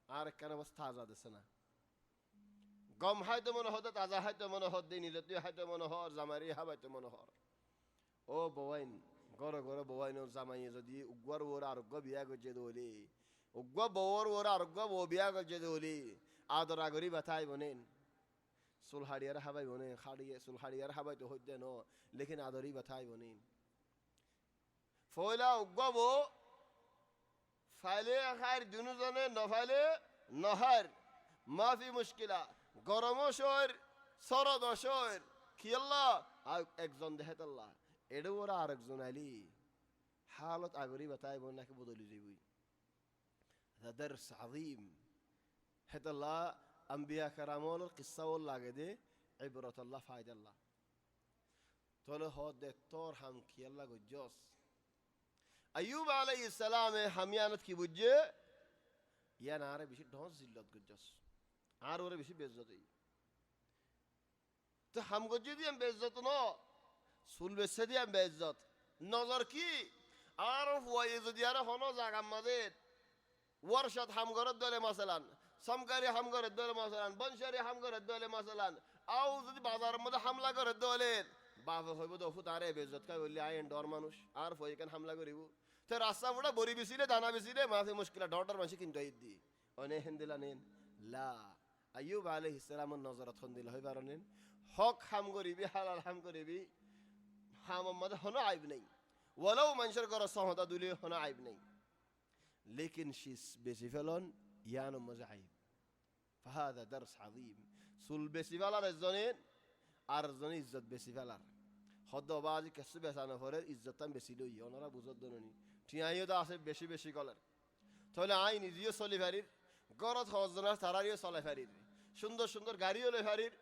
আর কেন বস তাজা দেছে না গম হাইতে মনোহর তাজা হাইতে মনোহর দিই নিজে তুই হাইতে মনোহর জামারি হাবাইতে মনোহর ও বওয়াইন গড়ে গড়ে বওয়াইন জামাইয়ে যদি উগ্র ওর আরোগ্য বিয়া গজে দলি উগ্র বউর ওর আরোগ্য বউ বিয়া গজে দলি আদর আগরি বাথাই বনেন সুলহাড়িয়ার হাবাই বনে খাড়িয়ে সুলহাড়িয়ার হাবাই তো হইতে ন লেকিন আদরি বাথাই বনেন ফয়লা উগ্র বউ ফাইলে খার দুজনে নফাইলে নহার মাফি মুশকিলা গরম শহর সরদ শহর কি আল্লাহ একজন দেহেত আল্লাহ এডো ওরা আরেকজন আলি হালত আগরি বাতাই বোন নাকি বদলি যাবই দারস আযীম হেত আল্লাহ আম্বিয়া কারামল কিসসা ওল লাগে দে ইবরাত আল্লাহ ফায়দা আল্লাহ তোলে হদ দে তোর হাম কি আল্লাহ গজস আইয়ুব আলাইহিস সালামে হামিয়ানত কি বুঝে ইয়া নারে বেশি ঢস জিল্লত গজস আর ওরে বেশি বেজ্জত তো হাম গজে দিয়াম বেজ্জত ন চুল বেছে দিয়াম বেজ্জত নজর কি আর হুয়াই যদি আর হনো জাগাম মাঝে ওয়ারশাদ হামগরের দলে মাসালান সমকারি হামগরের দলে মাসালান বনশারি হামগরের দলে মাসালান আও যদি বাজারের মধ্যে হামলা করে দলেন বাপ হইব দফু তারে বেজত খাই বললি আইন ডর মানুষ আর ফইকান হামলা করিব তো রাস্তা মোটা বড়ি বেশিলে দানা বেশিলে মাফি মুশকিলা ডর মাসি কিন্তু আই দি অনে হেন্দিলা নেন লা আইয়ুব আলাইহিস সালামের নজরত হন দিল হই পারনেন হক হাম করিবি হালাল হাম করিবি হাম মধ্যে হনো আইব নাই ওয়ালাও মানুষের ঘর সহদা দুলি হনো আইব নাই লেকিন শিস বেশি ফেলন ইয়ানো মজা আইব ফাহাদা দারস আযীম সুল বেশি ফেলার একজনের আর একজনের ইজ্জত বেশি ফেলার হদ্দবাজি কেসু বেসানো ফলে ইজ্জতাম বেশি লই ওনারা বুঝত দননি ঠিয়াইও তো আছে বেশি বেশি কলার তাহলে আই নিজেও চলি ফারির গরত হজনার তারারিও চলে ফারির সুন্দর সুন্দর গাড়িও লে ফারির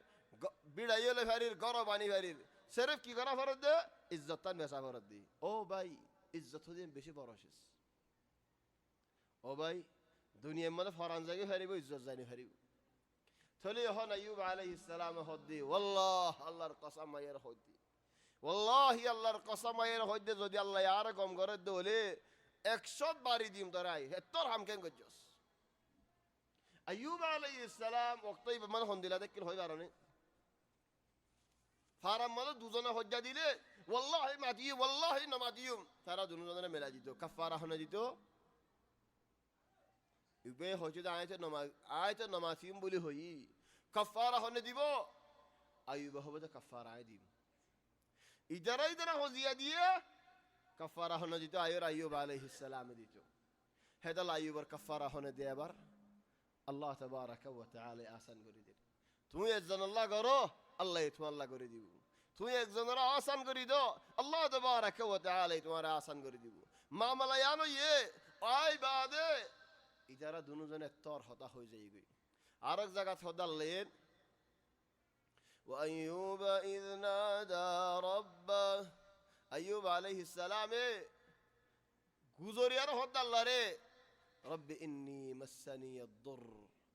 বিড়াইও লে ফারির গর বানি ফারির সেরেফ কি করা ফরত দে ইজ্জতান বেচা ফরত দি ও ভাই ইজ্জত হদিন বেশি বড় শেষ ও ভাই দুনিয়ার মধ্যে ফরান জায়গা ফারিব ইজ্জত জানি ফারিব তাহলে এখন আইয়ুব আলাইহিস সালাম হদ্দি ওয়াল্লাহ আল্লাহর কসম মায়ের হদ্দি ওয়াল্লাহি আল্লাহর কসম মায়ের হদ্দি যদি আল্লাহ আর কম করে দলে 100 বাড়ি দিম তোরাই হেতর হাম কেন গজস আইয়ুব আলাইহিস সালাম ওক্তই মানে হন্দিলা দেখিল হই পারনে ফারাম মানে দুজনে হজ্জা দিলে ওয়াল্লাহি মাদি ওয়াল্লাহি নামাদিয়ুম তারা দুজনে মেলা দিত কাফারা হনে দিত ইবে হজে আয়তে নামাজিম বলি হই কাফারা হনে দিব আইয়ুব হবে তো কাফারা আই দিব ইদারা হজিয়া দিয়ে কাফারা হনে দিত আইয়ুব আলাইহিস সালাম দিত হেদাল আইয়ুবর কাফারা হনে দিয়ে আবার আল্লাহ তাবারাকা ওয়া তাআলা আসান করে দিল তুমি একজন আল্লাহ করো আল্লাহ তোমার আল্লাহ করে দিব তুমি একজনের আসান করে দাও আল্লাহ তাবারাকা ওয়া তাআলা তোমার আসান করে দিব মামলা ইয়ানো ইয়ে আই বাদে ইজারা দুজনে তর হতা হয়ে যাই গই আরেক জায়গা হদালেন ওয়া আইয়ুবা ইয নাদা রাব্বাহ আইয়ুব আলাইহিস সালামে গুজরিয়ার হদাল্লা রে রব্বি ইন্নী মাসানি আদ-দুর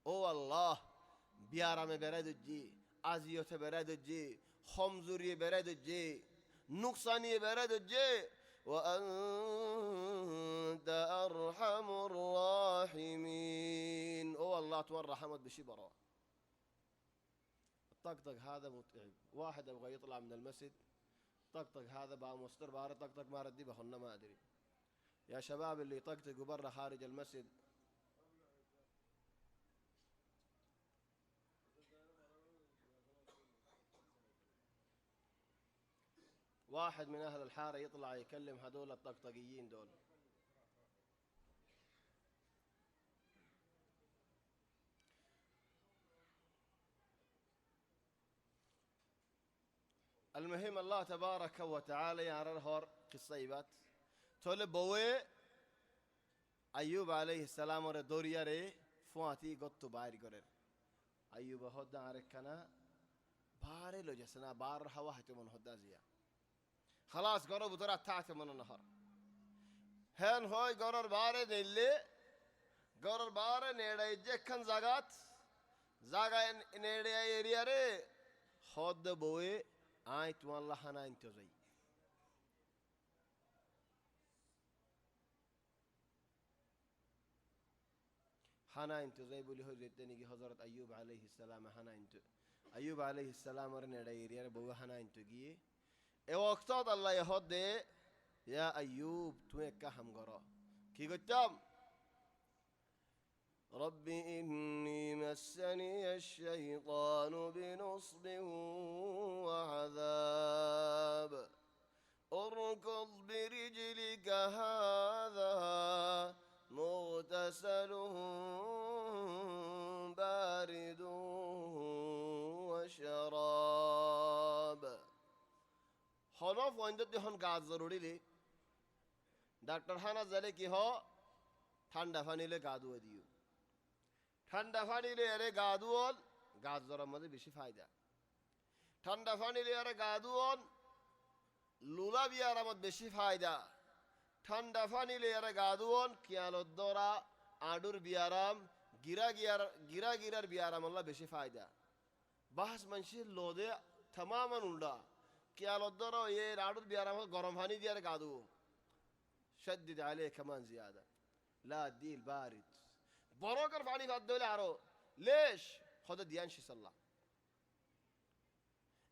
ও আল্লাহ বিয়ারামে বেরাই দজি আজিয়তে বেরাই দজি খমজুরিয়ে বেরাই দজি নুকসানিয়ে বেরাই দজি وأنت أرحم الراحمين أو الله تمر رحمت بشي برا الطقطق هذا متعب واحد أبغى يطلع من المسجد طقطق هذا بقى مستر بارة طقطق ما ردي بخلنا ما أدري يا شباب اللي يطقطقوا برا خارج المسجد واحد من أهل الحارة يطلع يكلم هذول الطقطقيين دول المهم الله تبارك وتعالى يعرر هور قصيبات تولي بوي أيوب عليه السلام ور دوريا ري فواتي قطو باير قرر أيوب هدا عركنا باري لو جسنا بار هوا حتى من هدا زيا خلاص قرر بطرة تاعت من النهر هن هوي قرر باري نيلي قرر باري نيدا يجيكن زاقات زاقا نيدا يريا ري خود بوي آي تو الله حنا انتو زي حنا انتو زي بولي هو زيتني كي حضرت أيوب عليه السلام حنا انتو أيوب عليه السلام ورنيدا يريا ري بوي حنا انتو جي اي وقتات الله يهود دي يا أيوب تويكا هم قرا كي قلتم رب إني مسني الشيطان بنصب وعذاب اركض برجلك هذا مغتسل بارد وشراب خلاف وانده دهن गाज जरूरी ले डॉक्टर खाना जले की हो ठंडा पानी ले गादू दियो ठंडा पानी ले अरे गादुओन गाज जरा मधे बेशी फायदा ठंडा पानी ले अरे गादुओन लूला भी आरामत बेशी फायदा ठंडा पानी ले अरे गादुओन कियालो दोरा आडुर भी आराम गिरा गिरार भी आराम अल्लाह बेशी फायदा बहस मंशी लोदे तमामन उल्टा कियालो दोरा ये आडुर भी आराम गरम पानी दिया अरे गादू شدد عليه كمان زيادة لا دي البارد بروكر فاني في الدولة عرو ليش خد ديانشي صلى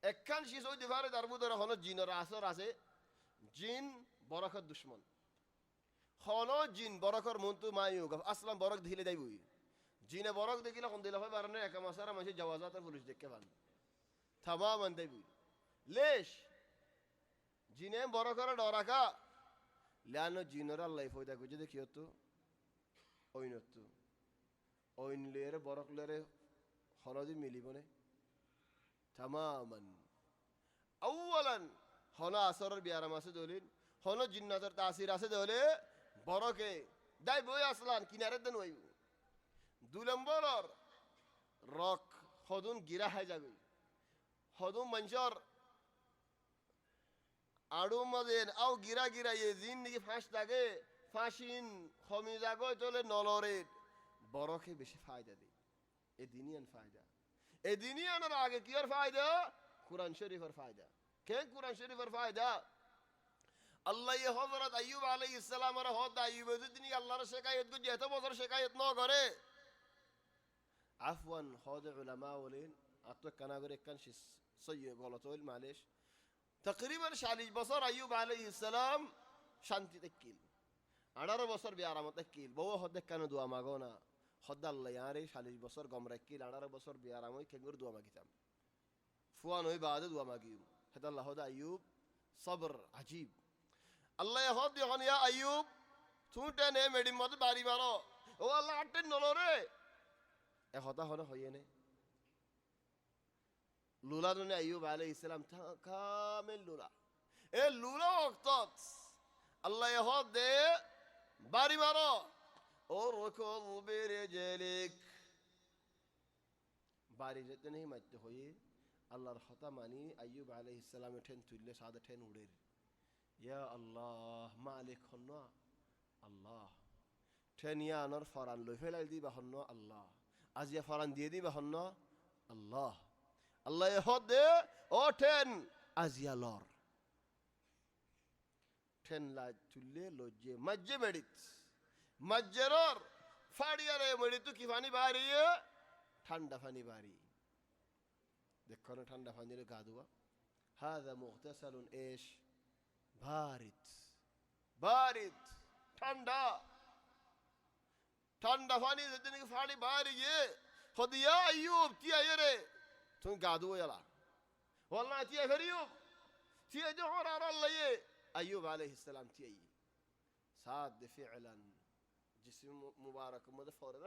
একখান শীষ ওই দিবারে তার বুধরে হন জিনের আসর আছে জিন বরকর দুশ্মন হন জিন বরকর মন্তু মায়ুগ আসলাম বরক ধিলে যাইবই জিনে বরক দেখিলে কোন দিলে হয় বারনে এক মাসারা মাসে জাওয়াজাতের পুলিশ দেখতে পান থামা মান দেবই লেশ জিনে বরকর ডরাকা লানো জিনর আল্লাহ ফয়দা কইছে দেখি হতো ওইনতো ওইন লেরে বরক লেরে হনদি মিলিবনে তামামান আউয়ালান হনা আসরের বিয়ারাম আছে দলিন হন জিন্নাতের তাসির আছে দলে বরকে দাই বই আসলান কিনারে দেন ওই 2 নম্বরর রক হদুন গিরা হাই যাবে হদুন মঞ্চর আড়ু মদেন আও গিরা গিরা ইয়ে জিন নাকি ফাঁস থাকে ফাঁসিন খমি জাগো চলে নলরে বরকে বেশি ফায়দা দেয় এ দিনিয়ান ফায়দা এ দিনিয়ানের আগে কি আর ফায়দা কুরআন শরীফের ফায়দা কে কুরআন শরীফের ফায়দা আল্লাহ হযরত আইয়ুব আলাইহিস সালামের হদ আইয়ুব যদি আল্লাহর শিকায়ত গো যেতে বছর শিকায়ত ন করে আফওয়ান হদ উলামা বলেন আত কানা করে কান সই গলত হইল মালিশ তকরিবান 40 বছর আইয়ুব আলাইহিস সালাম শান্তিতে কিল 18 বছর বিয়ারামতে কিল বউ হদ কানা দোয়া মাগো না হদ আল্লাহ ইয়ারে 40 বছর গমরা কিল 18 বছর বিয়ারাম হই কেঙ্গুর দোয়া মাগিতাম ফুয়ান হই বাদে দোয়া মাগিম হদ আল্লাহ হদ আইয়ুব সবর আজীব আল্লাহ হদ যখন ইয়া আইয়ুব তুই নে মেডি মত বাড়ি মারো ও আল্লাহ আটেন নলো রে এ হতা হন হইয়েনে লুলা দুনে আইয়ুব আলাইহিস সালাম কামেল লুলা এ লুলা ওয়াক্তত আল্লাহ হদ দে বাড়ি মারো ও রকব বিরজলিক বাড়ি যেতে নেই মারতে হয়ে আল্লাহর হতা মানি আইয়ুব আলাইহিস সালাম ঠেন তুললে সাদা ঠেন উড়ের ইয়া আল্লাহ মালিক হন্ন আল্লাহ ঠেনিয়া আনর ফরান লই ফেলাই দিবা হন্ন আল্লাহ আজিয়া ফরান দিয়ে দিবা হন্ন আল্লাহ আল্লাহ হদ দে ও ঠেন আজিয়া লর ঠেন লা তুললে লজ্জে মজ্জে মেডিত মজ্জেরর ফাড়িয়ারে মেডিত কি পানি বাড়ি ঠান্ডা পানি বাড়ি দেখো না ঠান্ডা পানির গা ধোয়া হাযা মুগতাসালুন ايش বারিদ বারিদ ঠান্ডা ঠান্ডা পানি যেদিন ফাড়ি বাড়ি গিয়ে খদিয়া আইয়ুব কি আইরে তুমি গা ধোয়ালা والله تي فريوب تي جوهر على الله ايوب عليه السلام تي صاد فعلا جسم مبارك مد فورر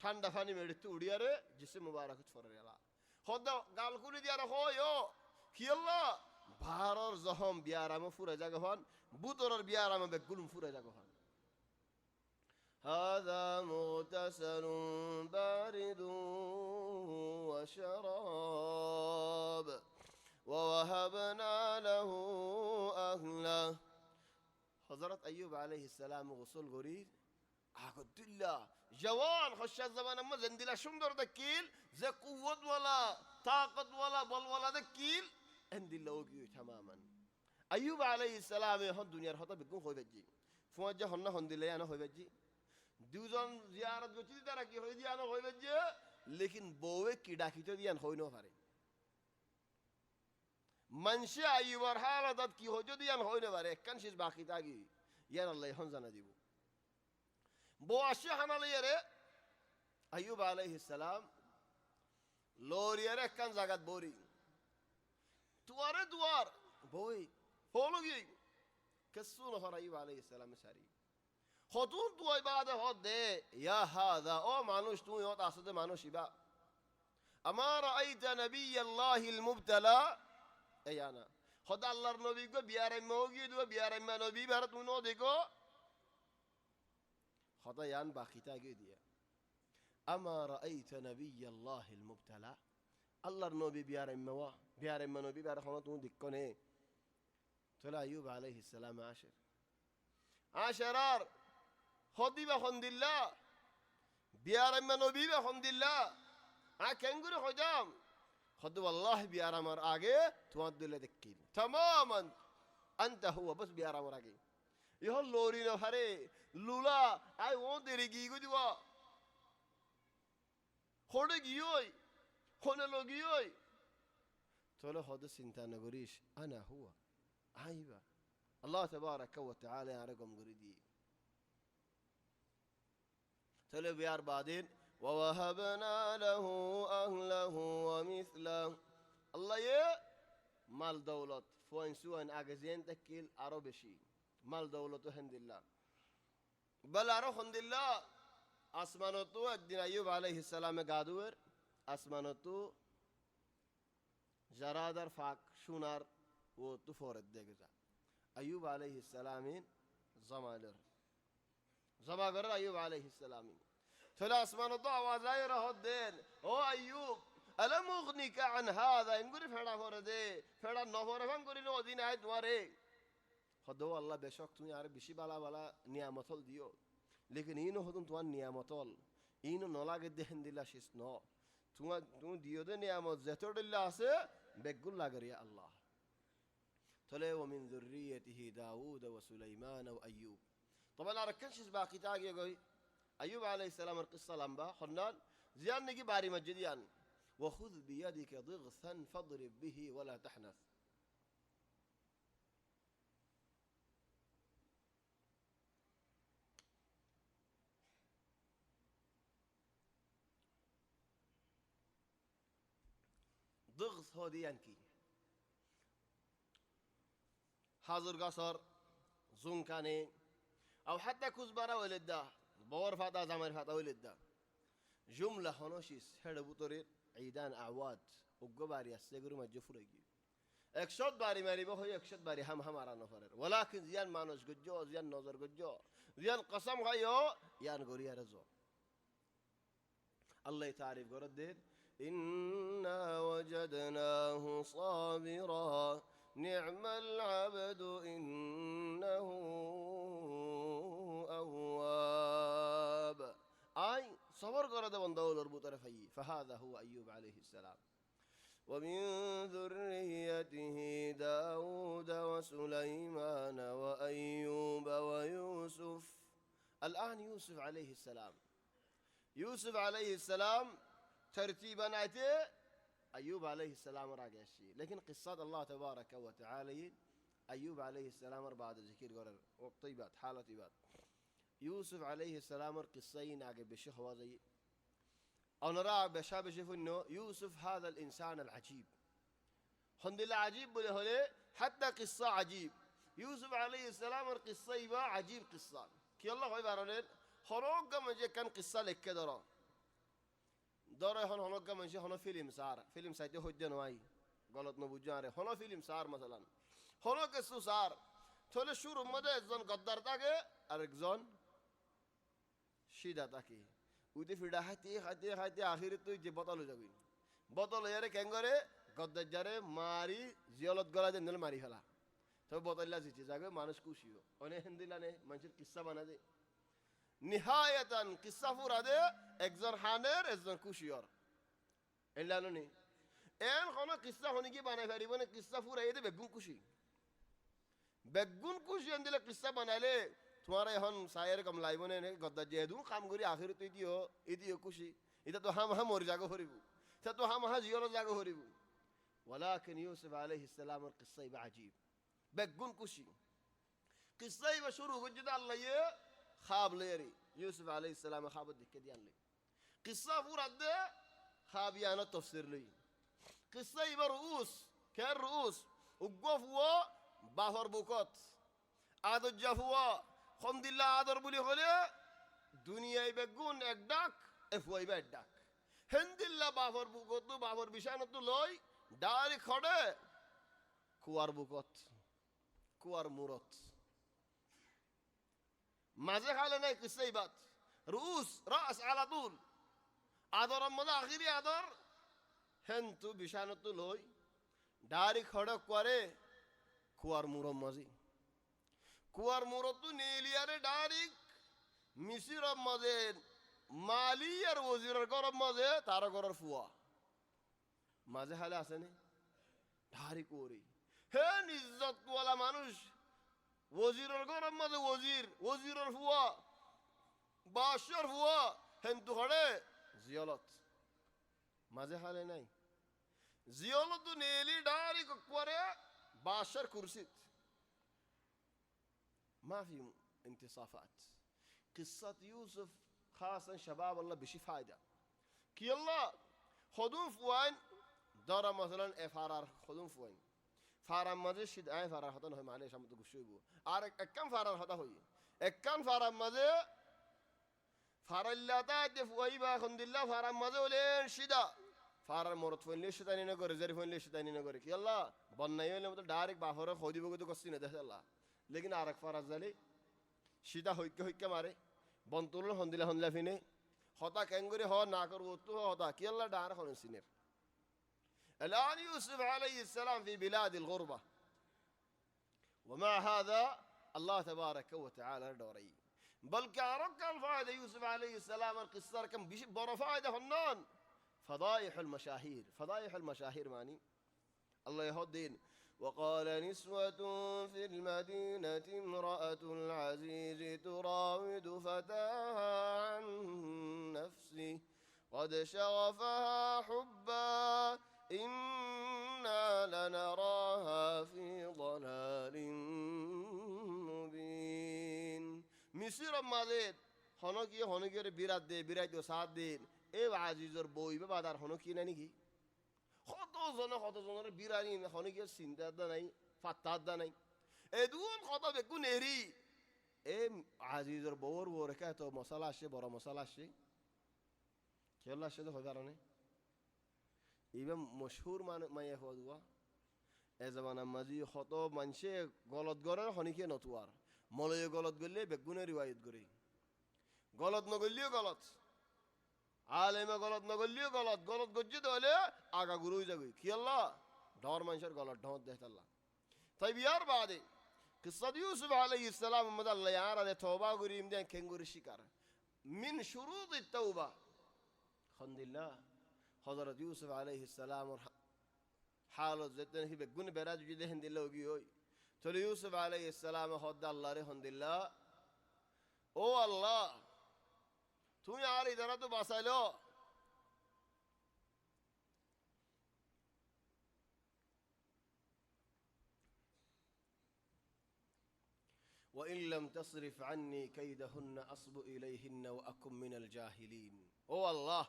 ঠান্ডা পানি মেডিতে উড়িয়ারে জিসে মুবারক ফররেলা খোদা গালকুলি দিয়ারে হয়ো কি আল্লাহ ভারর জহম বিয়ারাম ফুরে জাগা হন বুতরর বিয়ারাম বেগুলুম ফুরে জাগা হন هذا مغتسل بارد وشراب ووهبنا له أهله حضرت أيوب عليه السلام غسل غريب عقد الله جوان خش الزمان أما زندلا شندر دكيل زي قوة ولا طاقة ولا بل ولا دكيل عند الله وجيه تماما أيوب عليه السلام هون الدنيا رحطة بيكون خوي بجي فوجه هنا هون دليل أنا خوي بجي دوزان زيارة بتشي ترى كي خوي دي أنا خوي بجي लेकिन बोवे कीड़ा की तो दियान होई नो पारे मनशे आयुवर हालत की हो जो दियान होई नो पारे कन चीज बाकी तागी यार अल्लाह हन जाना दिबो बो आशे हना ले रे अय्यूब अलैहिस सलाम लोरी रे कन जगत बोरी तुआरे दुआर बोई होलोगी कसु न हर अय्यूब अलैहिस सलाम सारी خطون تو عباده هده يا هذا او مانوش تو يوت اسد مانوش يبا اما رايت نبي الله المبتلى اي انا خدا الله نبي کو بیاره موگی دو بیاره ما نبی بر تو نو دیکھو خدا یان باقی تا گی دیا اما رايت نبي الله المبتلى الله نبي بیاره ما نبی بر خنا تو دیکھو نے طلع ايوب عليه السلام عاشرار خدي بخند الله بيارم نبي بخند الله كنغوري خدام خد والله بيارم آگے تواد دل دكين تماما أنت هو بس بيارم آگے يهون لوري نفره لولا أي وان دريجي كدوا خورد گيوي خون لوگيوي তোলে হদ চিন্তা নগরিস আনা হুয়া আইবা আল্লাহ তাবারাকা ওয়া তাআলা আরে গম করে দিয়ে তোলে বিয়ার বাদিন ওয়া ওয়াহাবনা লাহু আহলাহু ওয়া মিসলাহু আল্লাহ মাল দৌলত ফোয়াইন আগে জেন তাকিল আরো বেশি মাল দৌলত হামদুলিল্লাহ বল আরো হামদুলিল্লাহ আসমানতো একদিন আইয়ুব আলাইহিস সালামে গাদুয়ের আসমানতো জারাদার ফাক সোনার ও তুফরত দেখে যা আইয়ুব আলাইহিস সালামিন জমাগর আইয়ুব আলাইহিস সালামিন তাহলে আসমানতো আওয়াজ আয় রহত দেন ও আইয়ুব আলম উগনিকা আন হাদা ইমগুরি ফেড়া করে দে ফেড়া নফরে ভাঙ করিল অদিন আয় তোমারে হদো আল্লাহ বেশক তুমি আর বেশি বালা বালা নিয়ামতল দিও লেকিন ইনো হদুন তোমার নিয়ামতল ইনো নলাগে দেহেন দিলা শেষ ন তোমার তুমি দিও দে নিয়ামত যেতডিল্লা আছে বেগুল লাগরিয়া আল্লাহ তাহলে ওমিন যুররিয়াতিহি দাউদ ওয়া সুলাইমান ওয়া আইয়ুব طبعا আরেকখান শেষ বাকি তাগিয়ে গই আইয়ুব আলাইহিস সালামের কিসসা লম্বা হন্নান জিয়ান নাকি বাড়ি মসজিদিয়ান وخذ بيدك ضغثا فاضرب به ولا تحنث ضغث هو ديانكي حاضر قصر زنكاني او حتى كزبرة ولدا بور فاتا زمر فاتا ولدا جملة هنوشيس هذا بطريق عيدان أعواد وقباري السجر ما جفرقي اكشد باري ماري بهو اكشد باري هم على نفرر ولكن زيان مانوس ججو زيان نظر ججو زيان قسم غيو يان غوريا رزو الله تعرف قردين إنا وجدناه صابرا نعم العبد إنه أواب أي صبر قرد وندول ربوطر فيه فهذا هو أيوب عليه السلام ومن ذريته داود وسليمان وأيوب ويوسف الآن يوسف عليه السلام يوسف عليه السلام ترتيبا أتي أيوب عليه السلام راجع الشيء لكن قصة الله تبارك وتعالى أيوب عليه السلام بعد ذكر قرر وطيبات حالة طيبات يوسف عليه السلام قصين عقب الشيخ وزي أنا رأى بشاب شوف إنه يوسف هذا الإنسان العجيب الحمد لله عجيب بله حتى قصة عجيب يوسف عليه السلام القصة يبقى عجيب قصة كي الله هاي بارلين خروج من جه كان قصة لك كده داره هنوك من جه هنو فيلم سايته هجن واي غلط نبوجاره هنو فيلم صار مثلا هنو قصة صار تقول شو رمضة إذن قدر تاكي أركزون شيدا تاكي ودي في دهاتي آخر تو يجي بطل جاوين بطل ياره كينغره قدر جاره ماري زيالت غلا جندل ماري خلا تو بطل لا زيجي جاكو مانوس كوشيو أني هندي لانه منشر قصة بنا ده نهاية قصة فورادة إكزر حانر إكزر كوشيار إلا نوني إن خنا قصة هوني كي بنا فريبونه قصة فورادة بيجون كوشي كوشي عندنا قصة بنا له तुम्हारे हन सायर कम लाइबने ने गद्दा जेदू काम करी आखिर तो इदियो कुशी इधर तो हम मर जागो हरिबू इधर तो हम जियो जागो हरिबू ولكن يوسف عليه السلام القصة عجيب بقون كوشي قصة بشروع وجد الله يه خاب ليري يوسف عليه السلام خاب الدكة ديان لي قصة فورد خاب يانا تفسير لي قصة برؤوس كان رؤوس وقفوا بافر بوكوت عاد الجفوا الحمد لله عادر بولي خلي دنيا يبقون اكداك افوا يبقداك الحمد لله بافر بوكوتو بافر بيشانتو لوي داري خده كوار بوكوت كوار مورت ماذا خالنا قصة يبات رؤوس رأس على طول عادر رمضان آخري عادر هنتو بيشانتو لوي داري خده كواره كوار مورم مازي কুয়ার মুরতু নেলিয়ারে ডাইরেক মিসির মাঝে মালি আর ওজিরের গরম মাঝে তার গরর ফুয়া মাঝে হালে আসে নে ডাইরেক ওরে হে ইজ্জতওয়ালা মানুষ ওজিরের গরম মাঝে ওজিরের ফুয়া বাদশার ফুয়া হেন তো হড়ে জিয়ালত মাঝে হালে নাই زيولد نيلي داري كوكوري باشر كرسيت ما في انتصافات. قصة يوسف خاصة شباب الله بشي فايدة كي الله خدون فوين دارا مثلا افارار خدون فوين فارم مزه شد اي فارار خدون هي معلش هم تقول شو يبو ارك كم فارار هذا هو كم فارم مزه فارلاتا دفوي با الحمد لله فارم مزه ولين شدا فارر مرت فوين ليش تاني نقول ريزيرف فوين ليش تاني نقول كي الله بنايو لما دايركت بافر خودي بقول تو قصي ندهت الله लेकिन आरक फराज जाले सीधा होइके मारे बंतुल हंदिला फिने होता कैंगुरी हो ना कर वो तो होता कि अल्लाह डार खन सिनेर الآن يوسف عليه السلام في بلاد الغربة ومع هذا الله تبارك وتعالى دوري بل كارك الفائدة يوسف عليه السلام القصة كم برا فائدة فنان فضائح المشاهير ماني الله يهدين وقال نسوة في المدينة امرأة العزيز تراود فتاها عن نفسه قد شغفها حبا إنا لنراها في ضلال مبين مصير مازيد هنوكي بيراد ساعت دين ايه عزيزر بوي ببادر هنوكي نانيكي خطو زنر بيراني هنوكي سنداد ناي فتاد ناي ادون خطو بكون اري ايه عزيزر بور وركاتو مسالاشي برا مسالاشي كيلا شده هدارني ایبم مشهور ما یهودوا از زمان مازی خطاب منشه غلط گرار خونی که نتوار مالای غلط گله بگونه روایت گری غلط نگلیو غلط عالم غلط نگلیو غلط گجی دوله آگا گروی جگوی کی الله دار منشر غلط ढोंद देता الله طيب यार بعدين قصة يوسف عليه السلام مدى الله يعرض توبة قريم دين كنغور شكر من شروط التوبة الحمد لله حضرت يوسف عليه السلام حاله زدن هي بقول براد جده هند الله وجيوي تقول يوسف عليه السلام خد الله ره هند الله او الله تو ياري دراتو باسالو وإن لم تصرف عني كيدهن أصب إليهن وأكن من الجاهلين او الله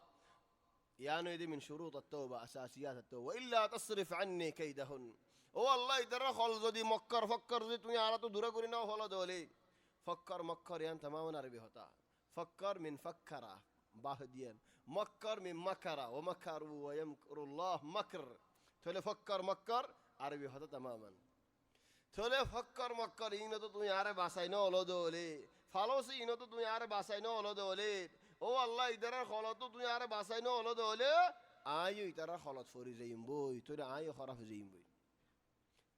يعني يدي من شروط التوبة أساسيات التوبة وإلا تصرف عني كيدهن والله يدرى خلص دي فكر زي توني عراتو دورا قرينا وخلا دولي مكر يعني تماما عربي هتا فكر من فكرة باهديان مكر من مكرة ومكروا ويمكر الله مكر تولي مكر عربي هتا تماما تولي مكر إنو تو توني عرب باساينو ولا دولي فالوسي إنو تو توني عرب باساينو ولا دولي او الله يدرى خلاطو تو ياره باساينو ولا دوله آيو يدرى خلاط فوري زين بوي تو آيو خراف زين بوي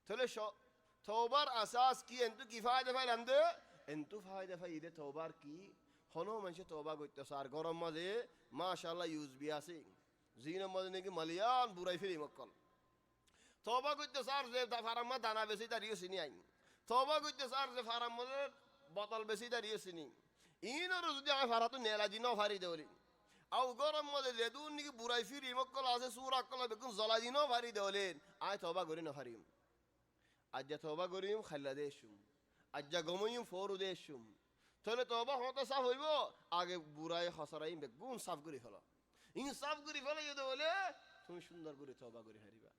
تولي شو توبار اساس کی انتو کی فائدہ فائدہ انتو فائدہ فائدہ توبار کی خنو منشه توبا گویت سار گرم مزه ماشاءالله یوز بیاسی زین مزه کی ملیان برای فری مکل توبا گویت سار زیب فرما دانا بسی دریو سینی آین توبا گویت سار زیب فرما بطل بسی دریو سینی این روز دیگه فراتو نیلادینا فری دولی او گرم ماده زدون نیکی برای فیری مکل آسه سورا کلا بکن زلادینا فری دولین آی توبه گوری نفریم اجا توبه گوریم خلدهشم اجا گمویم فورودهشم تله توبه هاتا صاف هیبو آگه برای خساریم بگون صاف گوری فلا این صاف گوری فلا یه دوله تون شندر گوری توبه گوری هریبا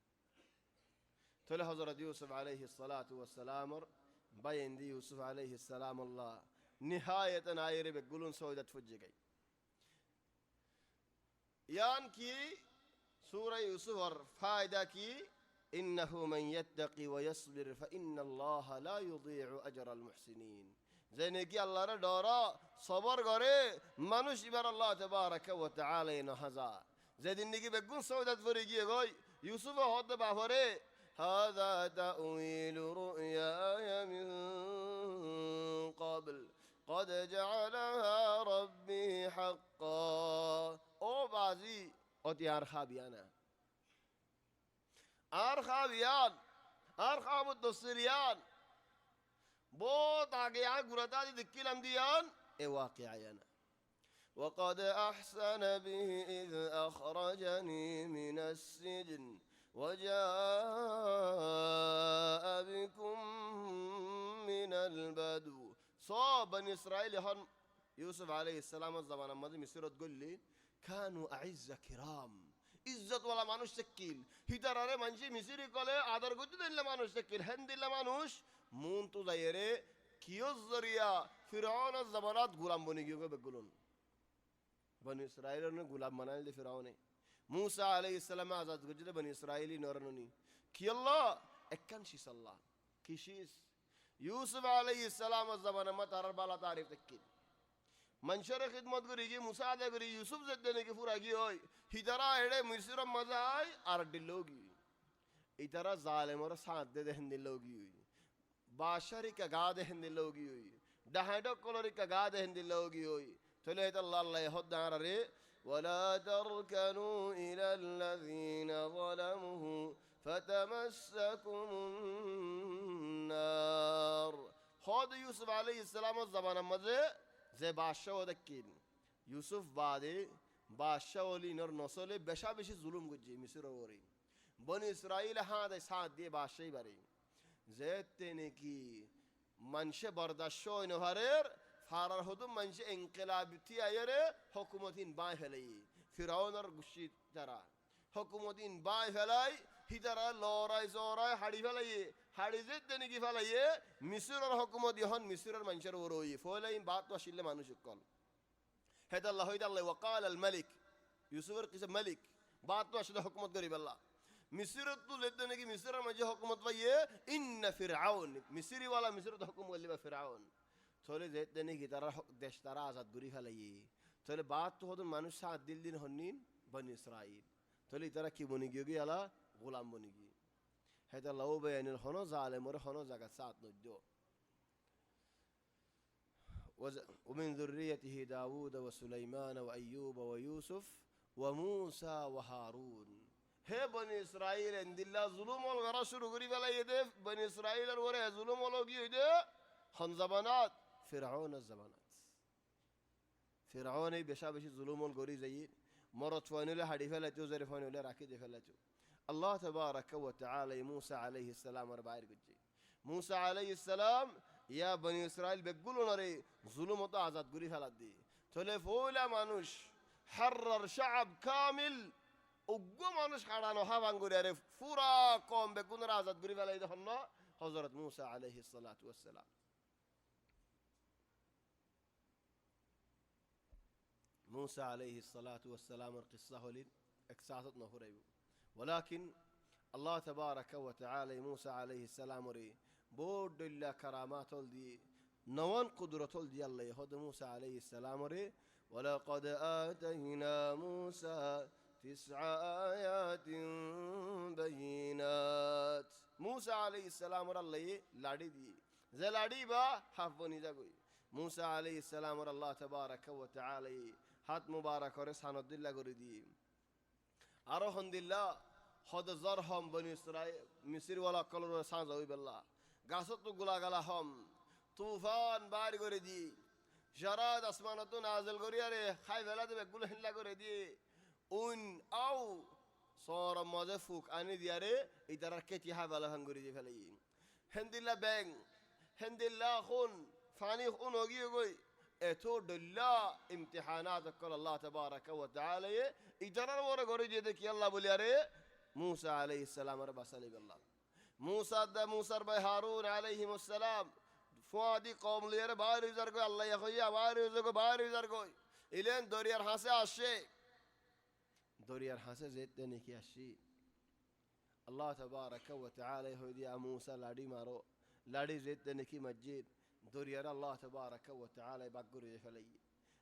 تله حضرت یوسف علیه الصلاة والسلام باین یوسف علیه السلام الله نهاية نايري بقولون سودة فجقي يان كي سورة يوسف فايدة كي إنه من يتقي ويصبر فإن الله لا يضيع أجر المحسنين زينكي الله ردورا صبر غري منوش إبر الله تبارك وتعالى نهزا زيد إنكي بقول سودة فريقية غوي يوسف هود بافوري هذا تأويل رؤياي من قبل قد جعلها ربي حقا او بازی اتیار خابیانا ارخاب الدستريان بوت آگیان گرتا دی دکیلم دیان ای واقعیانا وقد أحسن به إذ أخرجني من السجن وجاء بكم من البدو صاب بني إسرائيل هن يوسف عليه السلام الزمان ماذا مصير تقول لي كانوا أعزة كرام ইজ্জত ওয়ালা মানুষ শিকিল হিতারারে মানজি মিসরি কলে আদর করতে দিলে মানুষ শিকিল হেন্দিলে মানুষ মুন তো যাইরে কিয়স জরিয়া ফিরাউনের জামানাত গোলাম বনি গিয়ে বেগুলন বনি ইসরাইলের গোলাম বানাইল দে ফিরাউনে মুসা আলাইহিস সালাম আজাদ করতে বনি ইসরাইলি নরননি কি আল্লাহ একখান শিস আল্লাহ কিশিস ইউসুফ আলাইহিস সালাম জামানা মা তার বালা তারিফ তকিল মানুষের খিদমত করি গিয়ে মুসাদা করি ইউসুফ যেদিনে কি ফুরা গিয়ে হয় হিতারা এড়ে মিসির মজাই আর ডিলোগি ইতারা জালেমর সাথ দে দেন দিলোগি বাশারি কা গা দেন দিলোগি ডাহাডো কলরি কা গা দেন দিলোগি তলে এটা আল্লাহ আল্লাহ হদার রে ওয়ালা তারকানু ইলাল্লাযিনা যালামু ফাতামাসসাকুমুন নার হদ ইউসুফ আলাইহিস সালামের জামানার মাঝে যে বাদশাহ দেখিন ইউসুফ বাদে বাদশাহ অলিনর নসলে বেশা বেশি জুলুম করছে মিসর ওরে বনি ইসরাইল হাতে সাথ দিয়ে বাদশাহী বাড়ি যে তেনে কি মানুষে বরদাস্ত নহরের ফারার হতো মানুষে ইনকিলাবতি আয়রে হুকুমতিন বাই ফেলাই ফিরাউনের গুশি তারা হুকুমতিন বাই ফেলাই হিতারা লড়াই জড়াই হাড়ি ফেলাই হাড়ি যে তেনে কি ফেলাই মিসরের হুকুমত ইহন মিসরের মানুষের ওরই ফলাই বাত আসলে মানুষ কল হেদ আল্লাহ হইদ আল্লাহ ওয়াকাল আল মালিক ইউসুফের কিসে মালিক বাত আসলে হুকুমত করিব আল্লাহ মিসরের তো লেতে নাকি মিসরের মাঝে হুকুমত পাইয়ে ইন্না ফিরআউন মিসরি ওয়ালা মিসরের হুকুম করলিবা ফিরআউন থলে যে তেনে কি তারা দেশ তারা আজাদ করি ফেলাই থলে বাত তো হদন মানুষ সাত দিন হন্নিন বনি ইসরাইল থলে তারা কি বনি গিয়ে আলা গোলাম বনি গিয়ে হেদ আল্লাহ ও বেয়ানিল হনো জালেমর হনো জায়গা সাত নদ্য ومن ذريته داود وسليمان وأيوب ويوسف وموسى وهارون হে বনি ইসরাইল এন্দিল্লা জুলুমল গরা শুরু করি ফেলাই দে বনি ইসরাইলের ওরে জুলুমল গিয়ে দে হন জামানাত ফিরআউনের জামানাত ফিরআউন এই বেশা বেশি জুলুমল গরি যাই মরত ফাইনলে হাড়ি ফেলাইতো জেরে ফাইনলে রাখি দে ফেলাইতো আল্লাহ তাবারাকা ওয়া তাআলা মুসা আলাইহিস সালাম আর বাইর করছে মুসা আলাইহিস সালাম ইয়া বনি ইসরাইল বেগুলো নরে জুলুমত আজাদ করি ফেলা দি তলে ফৌলা মানুষ হাররার শাআব কামিল উগ্র মানুষ কাড়ানো হাবাং করে আরে পুরা কম বেগুনের আজাদ করি ফেলাই দেখুন না হযরত মুসা আলাইহিস সালাতু ওয়াস সালাম মুসা আলাইহিস সালাতু ওয়াস সালামের কিসসা হলিন একসাথত নহরাইব ولكن الله تبارك وتعالى موسى عليه السلام ري بود الله كرامات دي نوان قدرة دي الله يهود موسى عليه السلام ري ولقد آتينا موسى 9 آيات بينات موسى عليه السلام الله لاڑی دی زي لاڑی با حفظني جاگوي موسى عليه السلام الله تبارك وتعالى হাত মুবারক করে সানদুল্লাহ করে দি আরো হন্দিল্লাহ হদ জরহম বনি ইসরাইল মিসর ওয়ালা কলর সাজ হইবেল্লাহ গাছত গুলা গালা হম তুফান বার করে দি জারাদ আসমানত নাজিল করি আরে খাই ফেলা দেবে গুলো হিল্লা করে দি উন আও সর মজে ফুক আনি দিয়ারে ইতারা কেটি হা বালা হাঙ্গুরি দি ফেলাই হেন্দিল্লাহ ব্যাং হেন্দিল্লাহ খুন ফানি খুন হগি গই এতো দল্লা ইমতিহানাত কল আল্লাহ তাবারাকা ওয়া তাআলা ইতারার ওরে করে দিয়ে দেখি আল্লাহ বলি আরে মুসা আলাইহিস সালাম আর বাসালি আল্লাহ মুসার ভাই হারুন আলাইহিমুস সালাম ফুয়াদি কওম লিয়ারে বাইরে উজার কই আল্লাহ ইয়া বাইরে উজার কই ইলেন দরিয়ার হাসে আসে দরিয়ার হাসে যেতে নাকি আসি আল্লাহ তাবারাকা ওয়া তাআলা হইদিয়া মুসা লাড়ি মারো লাড়ি যেতে নাকি মসজিদ দরিয়ার আল্লাহ তাবারাকা ওয়া তাআলা বাগগরিয়ে ফেলাই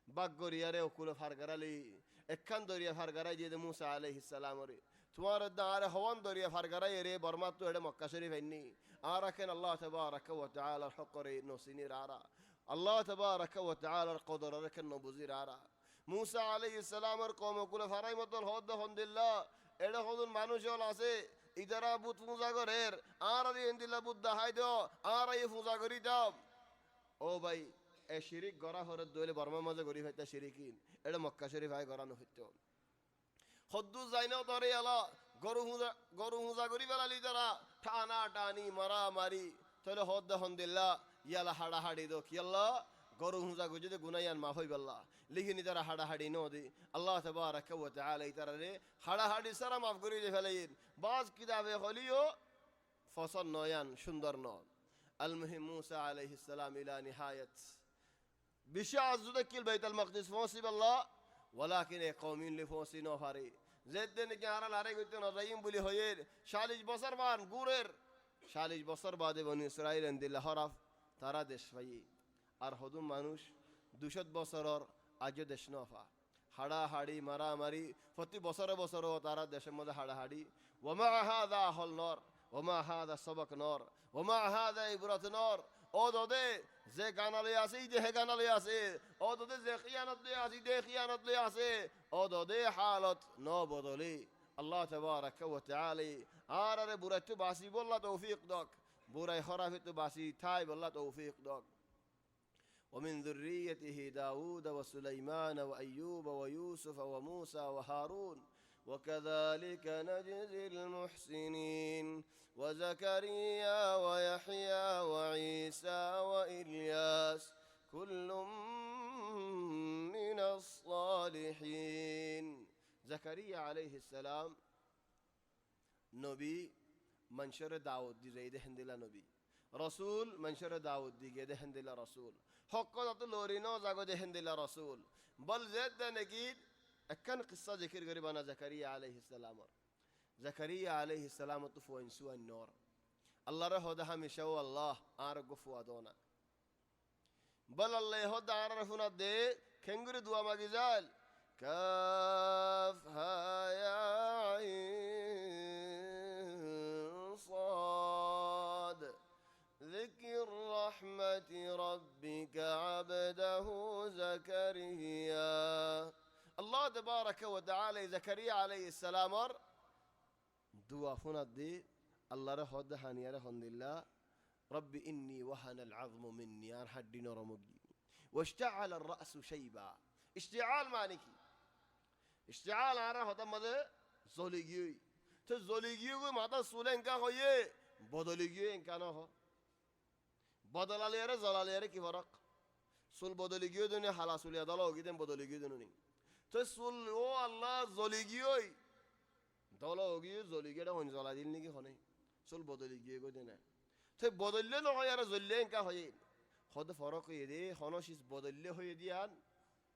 বাগগরিয়ারে ওকুল ফারগারালি একখান দরিয়া ফারগারাই দিয়ে মুসা আলাইহিস সালাম রে তোমার দাঁড়ে হওয়ান দরিয়া ফারগারাই রে বর্মা তো এটা মক্কা শরীফ আইনি আর রাখেন আল্লাহ তাবারাকা ওয়া তাআলা হকরে নসিনির আরা আল্লাহ তাবারাকা ওয়া তাআলা কদর রাখেন নবুজির আরা মুসা আলাইহিস সালামের কওম ওকুল ফারাই মতন হদ হন্দিল্লাহ এটা হদুন মানুষ হল আছে ইদারা বুত পূজা করের আর ইন্দিল্লাহ বুত দাহাই দাও আর এই পূজা করি দাও ও ভাই এ শিরিক গড়া হরত দইলে বর্মা মাঝে গরি ফাইতা শিরিকিন এটা মক্কা শরীফ আই গড়ানো হইতো হদ্দু যাইনাও তরে আলা গরু হুঁজা করি বেলালি তারা টানা টানি মারা মারি তাহলে হদ্দা হন্দিল্লা ইয়ালা হাড়া হাড়ি দো কিয়াল্লা গরু হুঁজা গো যদি গুনাইয়ান মাফ হই বেল্লা লিখিনি তারা হাড়া হাড়ি নদী আল্লাহ তাবারাকা ওয়া তাআলা তারা রে হাড়া হাড়ি সারা মাফ করি দে ফেলাইন বাজ কিতাবে হলিও ফসল নয়ান সুন্দর ন আল মুহিম মুসা আলাইহিস সালাম ইলা নিহায়াত বিশাজ যুদকিল বাইতুল মাকদিস ফসি বেল্লা ولكن قومين لفوسي نوفاري زدن كهارا لاري قلتنا رأيين بلي هير شاليج بصر بان غورر شاليج بصر بعد بني إسرائيل عند الله حرف ترى دش فيي أرهدون مانوش دوشت بصرور أجو دش نوفا هذا هادي مرا مري فتي بصر ترى دش مده هذا هادي ومع هذا أهل نار ومع هذا سبق نار ومع هذا إبرة نار او داده زه گانا لیاسی ده گانا لیاسی او داده زه خیانت لیاسی ده خیانت لیاسی او داده حالت نو بدلی الله تبارك وتعالى آرر برات باسی بالله توفیق داک برای خرافت باسی تای بالله توفیق داک ومن ذريته داود وسليمان وأيوب ويوسف وموسى وهارون وكذلك نجزي المحسنين وزكريا ويحيى وعيسى وإلياس كل من الصالحين زكريا عليه السلام نبي منشر داود دي زيد هندلا نبي رسول منشر داود دي جده هندلا رسول حقات لورينو زاغو ده هندلا رسول بل زيد نجيد أكن قصة ذكر قريبنا زكريا عليه السلام زكريا عليه السلام طفوا إنسوا النور الله راه ده همشوا الله أرجفوا دونا بل الله يهود عرفنا ده كنغر دوا مجزال كاف ها يا عين صاد ذكر رحمة ربك عبده زكريا الله تبارك وتعالى زكريا عليه السلام دعاء فندي الله رحمه هنيا رحمه الله رب إني وهن العظم مني أنا حدي نرمجي واشتعل الرأس شيبا اشتعال معنيكي اشتعال أنا هذا ماذا زوليجي تزوليجي ماذا سولين كهويه بدليجي إن كانه بدل عليه زال عليه كي فرق سول بدليجي دنيا حلا سولي دلوا كده بدليجي دنيا تسول او الله زوليجي دلوا كي زوليجي ده هون زال دين نيجي خني سول بدليجي كده تو بدلله نه یاره زلین که هایی خود فرق یدی خانوشیز بدلله هایی دیان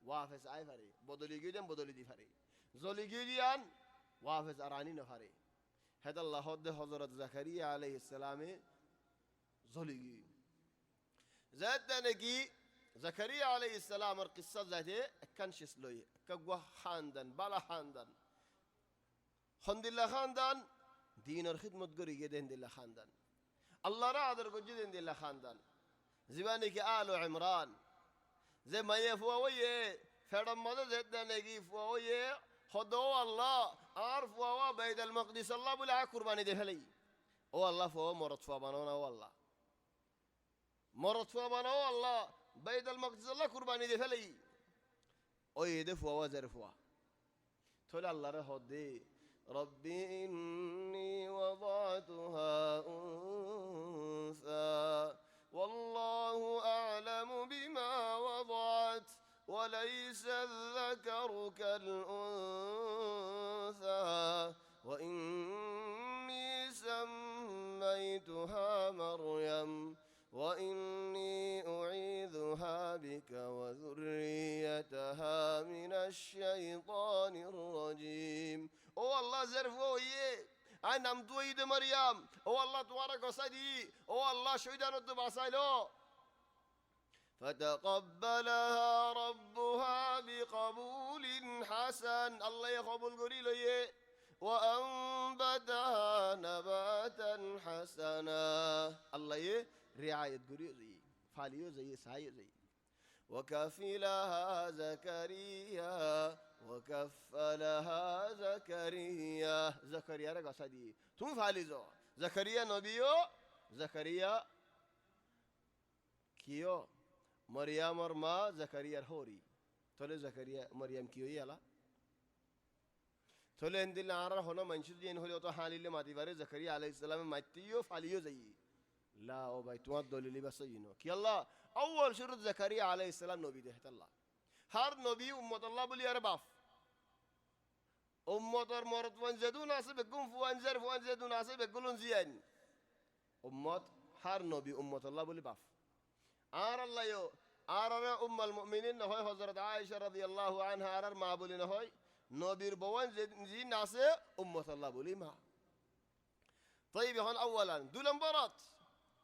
وافز آی فری بدلیگی دیم بدلی دی فری زلیگی دیان وافز ارانی نفری هذا الله خود حضرت زكريا عليه السلام زلیگی زاد نگی زكريا عليه السلام القصة ذاته كانشس لوي كجوا خاندان بالا خاندان خند الله خاندان دين الخدمة تقولي جدين الله خاندان الله رادر قجدين دي الله خاندان زبانك آل عمران زي ما يفوويه فرم ماذا زدنا يفوويه خدوا الله عارف ووا بيت المقدس الله بلا قرباني ده لي او الله فو مرت فبانونا والله مرت فبانو الله بيت المقدس الله قرباني ده لي او يده فوا زرفوا تقول الله رهدي ربي إني وضعتها أنثى والله أعلم بما وضعت وليس الذكر كالأنثى وإني سميتها مريم وإني أعيذها بك وذريتها من الشيطان الرجيم او الله زرفو يه أنا مدويد مريم او الله تبارك وسدي او الله شهدان الدباسايلو فتقبلها ربها بقبول حسن الله يقبل قريلو يه وأنبتها نباتا حسنا الله يه رعاية قريو زي فاليو زي سايو زي وكفلها زكريا وكفلها زكريا زكريا رجع سدي ثم فاليزو زكريا نبيو زكريا كيو مريم ما زكريا هوري تولي زكريا مريم كيو يلا থলে দিলে আর হনো মানুষ দিন হলে অত হালিলে মাতি পারে জাকারিয়া আলাইহিস সালামে মাতিও ফালিও যাই লা ও ভাই তোমার দলিলি বাসইনো কি আল্লাহ আউয়াল শুরুত জাকারিয়া আলাইহিস সালাম নবী দেহত আল্লাহ হার নবী উম্মত আল্লাহ বলি আর বাপ উম্মতর মরদ ওয়ানজাদুন আছে বেগুম ফুয়ানজার ফুয়ানজাদুন আছে বেগুলুন জিয়ান উম্মত হার নবী উম্মত আল্লাহ বলি বাপ আর আল্লাহ আর উম্মাল মুমিনিন হয় হযরত আয়েশা রাদিয়াল্লাহু আনহা আর মা বলি না হয় নবীর বওয়ান জি নাসে উম্মত আল্লাহ বলি মা طيب هون اولا دو نمبرات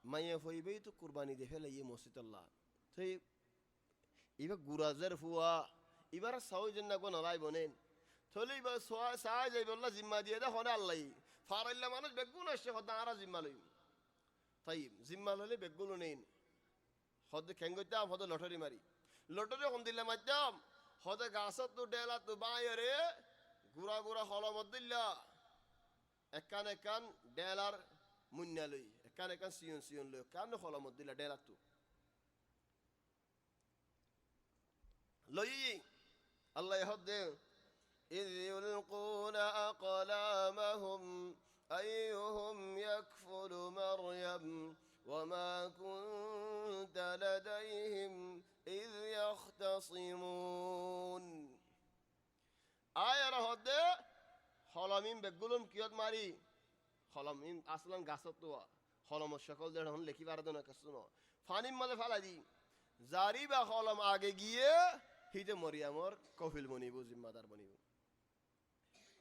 ما يفوي بيت قرباني ده فلا يمسيت الله طيب ইবা গুরাজের ফুয়া এবার সাউই জন্য কোন লাই বনেন থলে ইবা সোয়া সাই যাই বললা জিম্মা দিয়ে দে হনে আল্লাহ ফারাইল্লা মানুষ বেগুন আসছে হদা আরা জিম্মা লই তাইব জিম্মা ললে বেগুন নেন হদে খেঙ্গইতাম হদে লটারি মারি লটারি হন দিলে মাইতাম হদে গাছত তো ডেলা তো বাইরে গুরা গুরা হলমত দিল্লা একান একান ডেলার মুন্না লই একান একান সিয়ন সিয়ন লই কান হলমত দিল্লা ডেলা তো لي الله يهدي إذ يلقون أقلامهم أيهم يكفل مريم وما كنت لديهم إذ يختصمون آية رهدي خلامين بقولهم كيوت ماري خلامين أصلا قصتوا خلام الشكل ده هن لكي باردنا كسرنا فاني ماذا فعلي زاريبا خلام آگے گیے هيدا مريمور كفل بنيبو زمادار بنيبو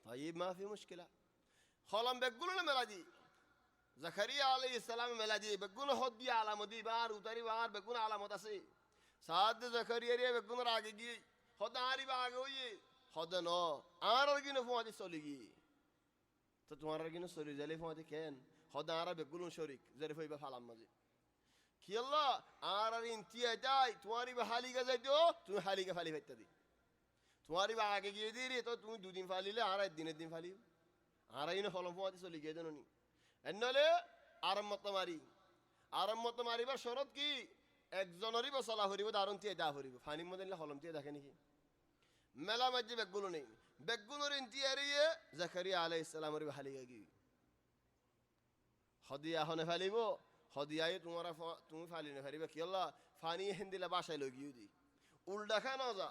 طيب ما في مشكلة خلام بقولنا ملادي زكريا عليه السلام ملادي بقولنا هدي على مدي بار وتاري بار بقولنا على مدرسة سعد زكريا ريه بقولنا راجعي هدا هاري باغوي هدا نو آرجينا فوادي سوليجي تتوان رجينا سولي زلي فوادي كين هدا آرا بقولنا شريك زريفه يبقى فعلام مزي কি আল্লাহ আর আর ইন্তিয়া যাই তোমারই বা হালিকা যাইতো তুমি হালিকা ফালি ফেলতে দি তোমারই বা আগে গিয়ে দিয়ে রে তো তুমি দুদিন ফালিলে আর একদিনের দিন ফালি আর ইনো ফলম ফোয়াতে চলে গিয়ে জানো নি এনলে আরম্মত মারিবার শরৎ কি একজনেরই বা চলা হরিব দারুন তিয়া দা হরিব ফানির মধ্যে হলম তিয়া দেখে নাকি মেলা মাঝে বেগুলো নেই বেগুনোর ইন্তিয়া রিয়ে জাকারিয়া আলাইহিস সালামের হালিকা গিয়ে হদিয়া হনে ফালিব হদিয়াই তোমারা তুমি ফালি না ফারিবা কি আল্লাহ ফানি হিন্দিলা বাসায় লগিও দি উল্টা খা না যা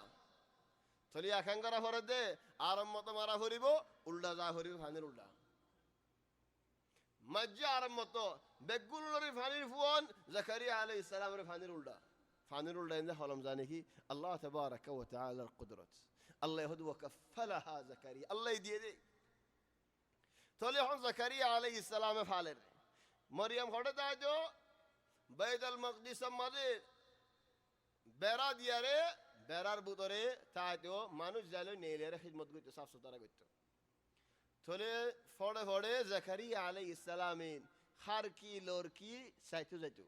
থলি আখান করা ফরে দে আরম্মত মারা ফরিব উল্টা যা ফরিব ফানির উল্টা মজ্জা আরম্মত বেগুলরি ফানির ফুন জাকারিয়া আলাইহিস সালামের ফানির উল্টা ইন্দা হলম জানে কি আল্লাহ তাবারাকা ওয়া তাআলা আল কুদরত আল্লাহ ইহুদ ওয়া কাফলাহা জাকারিয়া আল্লাহ দিয়ে দে থলি হন জাকারিয়া আলাইহিস সালামে ফালের মরিয়ম হঠাৎ তাইতো বাইতুল মাকদিস মাঝে বেড়া দিয়ারে বেড়ার ভিতরে তাইতো মানুষ যাইলে নেইলে খিদমত করতে সাফ সুতরা করতে থলে ফড়ে ফড়ে জাকারিয়া আলাইহিস সালামের খারকি লরকি সাইতো যাইতো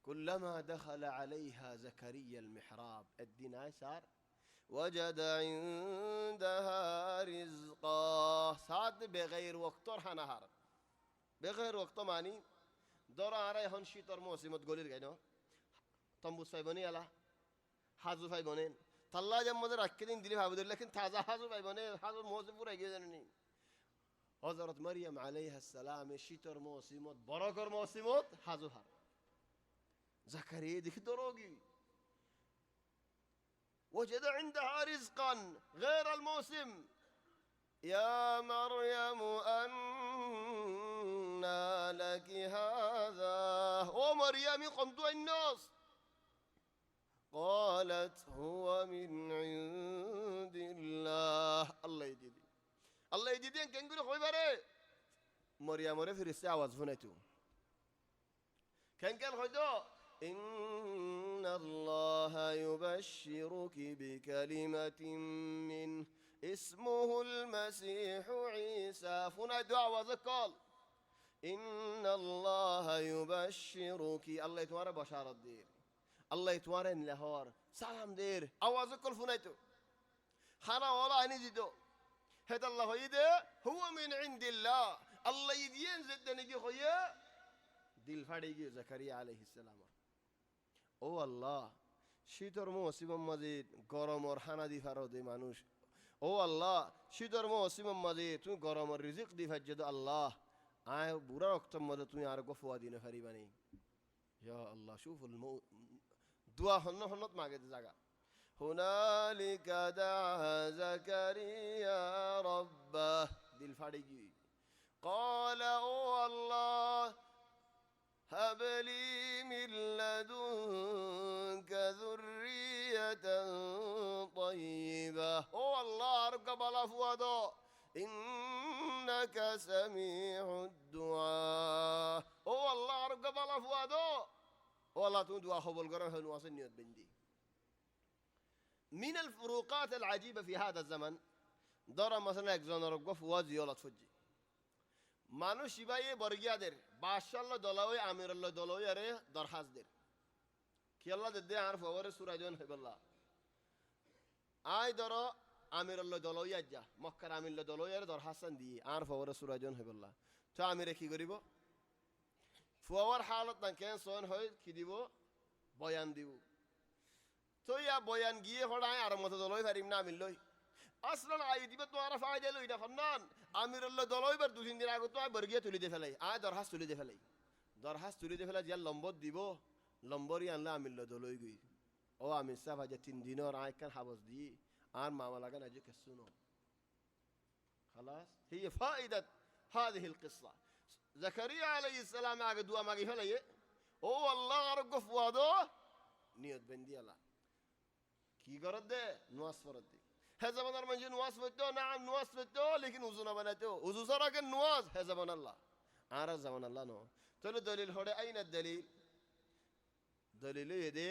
كلما دخل عليها زكريا المحراب الدين صار وجد عندها رزقا صاد بغير وقت نهار بغير وقت ماني دورا আরাই হন শীতর মৌসুমত গলির গাইন তম্বুস পাইবনি আলা হাজু পাইবনে তাল্লা জাম্মদের রাখকে দিন দিলে ভাবি দিল কিন্তু তাজা হাজু পাইবনে হাজু মৌসুম পুরা গিয়ে জানেনি হযরত মারিয়াম আলাইহিস সালাম শীতর মৌসুমত বরকর মৌসুমত হাজু হার জাকারিয়া দেখি দরোগি وجد عندها رزقا غير الموسم يا مريم أنى لك هذا ومريم قمت الناس قالت هو من عند الله الله يديدي كان يقول خوي بره مريم في رسالة आवाज فنيتو كان خويدو إن الله يبشرك بكلمة منه اسمه المسيح عيسى فنا دعوة ذكال إن الله يبشرك الله يتوارى بشارة دير الله يتوارى لهور سلام دير أواز كل فنيتو خانا ولا أني جدو هذا الله يده هو من عند الله الله يدين زدني جي خويا دل فاريجي زكريا عليه السلام ও আল্লাহ শীতর মৌসুম মাঝে গরম আর হানা দি ফারো দে মানুষ ও আল্লাহ শীতর মৌসুমের মাঝে তুমি গরমের রিজিক দি ভাজ্য দো আল্লাহ আয় বুড়া রক্তর মধ্যে তুমি আর গফুয়া দিনে ফারিবানি ইয়া আল্লাহ শুফুল দোয়া হন্ন হন্নত মাগে জায়গা হুনালিকা দাআ জাকারিয়া রাব্বাহ দিল ফাড়ি গি قال او الله هب لي من لدنك ذرية طيبة او الله ارقب الافوادو إنك سميع الدعاء او الله ارقب الافوادو والله تو دعاء قبول قرن هنو نيت بندي من الفروقات العجيبة في هذا الزمن دار مثلا একজন রগফ ওয়াজ ইয়লত ফজি মানুষ ইবাইয়ে বর্গিয়াদের বাদশাল্লাহ দলাওই আমিরুল্লাহ দলাওই আরে দরখাস্তদের কি আল্লাহ দে আর ফওয়ারে সুরাজন হইবল্লাহ আই দর আমিরুল্লাহ দলাওই আজ্জা মক্কার আমিরুল্লাহ দলাওই আরে দরখাস্তান দিয়ে আর ফওয়ারে সুরাজন হইবল্লাহ তো আমিরে কি করিব ফওয়ার হালত না কেন সন হয় কি দিব বয়ান দিব তো ইয়া বয়ান গিয়ে হড়ায় আর মতো দলাওই পারিম না আমিরুল্লাহ আসলান আই দিবে তোমার ফায়দা লইনা ফন্নান আমিরুল্লাহ দলাইবার দুই তিন দিন আগে তো আই বর্গিয়া তুলি দে ফেলাই আয় দরখাস্ত তুলি দে ফেলাই দরখাস্ত তুলি দে ফেলাই জিয়া লম্বর দিব লম্বরই আনলে আমিরুল্লাহ দলই গই ও আমির সাহেব আজ 3 দিনের আয় কান হাবস দি আর মামা লাগান আজ কেসুনো خلاص هي فائدة هذه القصة زكريا عليه السلام আগে দোয়া মাগি ফেলাই ও আল্লাহ আর গফওয়াদো নিয়ত বন্দি আল্লাহ কি করত দে নওয়াজ পড়ত দে হে জামানার মানুষ নওয়াজ পড়তো না নওয়াজ পড়তো লেকিন উযু না বানাইতো উযু ছাড়া কেন নওয়াজ হে জামান আল্লাহ আর জামান আল্লাহ নো তাহলে দলিল হড়ে আইনা দলিল দলিল এদে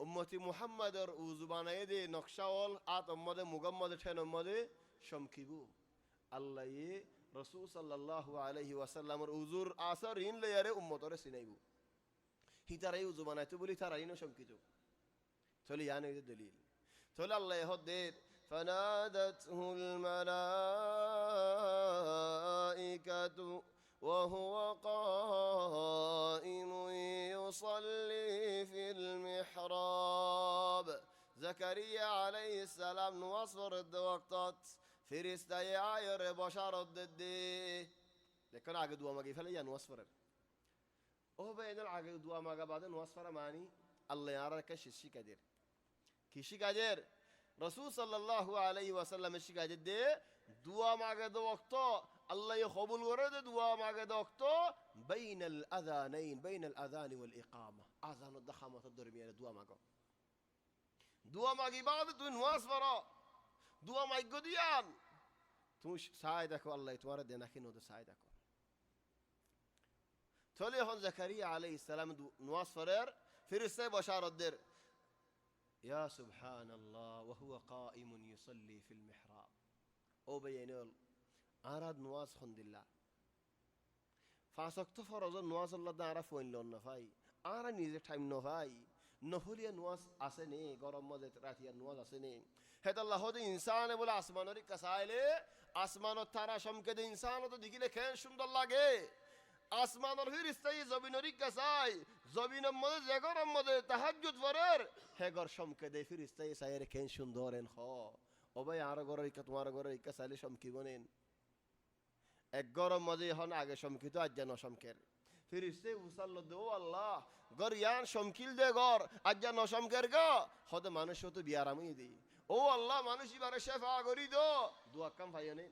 উম্মতি মুহাম্মাদের উযু বানাই দে নকশাওয়াল আত উম্মতে মুহাম্মদ ঠেন উম্মতে শমকিবু আল্লাহ ই রাসূল সাল্লাল্লাহু আলাইহি ওয়াসাল্লামের উযুর আসর ইন লেয়ারে উম্মতরে সিনাইবু হিতারাই উযু বানাইতো বলি তারাই ন শমকিতো তাহলে ইয়ানে দলিল তাহলে আল্লাহ হদে فنادته الملائكة وهو قائم يصلي في المحراب زكريا عليه السلام نوصر الوقت فريستا يعير بشار الددي لكن عقد دوا ما كيف لي نوصر او بين العقد دوا ما بعد نوصر ماني الله يرى كشي كدير كشي كدير رسول صلى الله عليه وسلم শিখায় দে দোয়া মাগে দো ওয়াক্ত আল্লাহ কবুল করে দে দোয়া মাগে দো ওয়াক্ত بين الاذانين بين الاذان والاقامه اذان الضخامه الدرميه দোয়া মাগো দোয়া মাগি বাদ তুই নওয়াজ পড়ো দোয়া মাগো দিয়ান তুমি সাই দেখো আল্লাহ তোমারে দেনা কি নো দে সাই দেখো তাহলে হন জাকারিয়া আলাইহিস সালাম নওয়াজ পড়ার ফেরেশতা বশারত দের يا سبحان الله وهو قائم يصلي في المحراب او بينول اراد نواز خند الله فاسكت فرض نواز الله دا عرف وين لون نفاي ارا نيزه টাইম নভাই নহলিয়া নওয়াজ আছে নে গরম মধ্যে রাতিয়া নওয়াজ আছে নে হেদ আল্লাহ হদে ইনসানে বলে আসমানের কাসাইলে আসমানত তারা সমকে দে ইনসান তো দেখিলে কেন সুন্দর লাগে আসমানের ফেরেশতা জমিনের কাসাই জমিনের মধ্যে যে গরম মধ্যে তাহাজ্জুদ পড়ের হে গর সমকে দে ফেরেশতা সাইরে কেন সুন্দর এন হ ও ভাই আর গর ইকা তোমার গর ইকা সাইলে সমকি বনেন এক গরম মধ্যে হন আগে সমকিত আজ যেন সমকের ফেরেশতা উসাল্লাহ দে ও আল্লাহ গর ইয়ান সমকিল দে গর আজ যেন সমকের গো হদ মানুষ তো বিয়ারামই দি ও আল্লাহ মানুষ ইবারে শেফা করি দো দোয়া কাম ভাইনে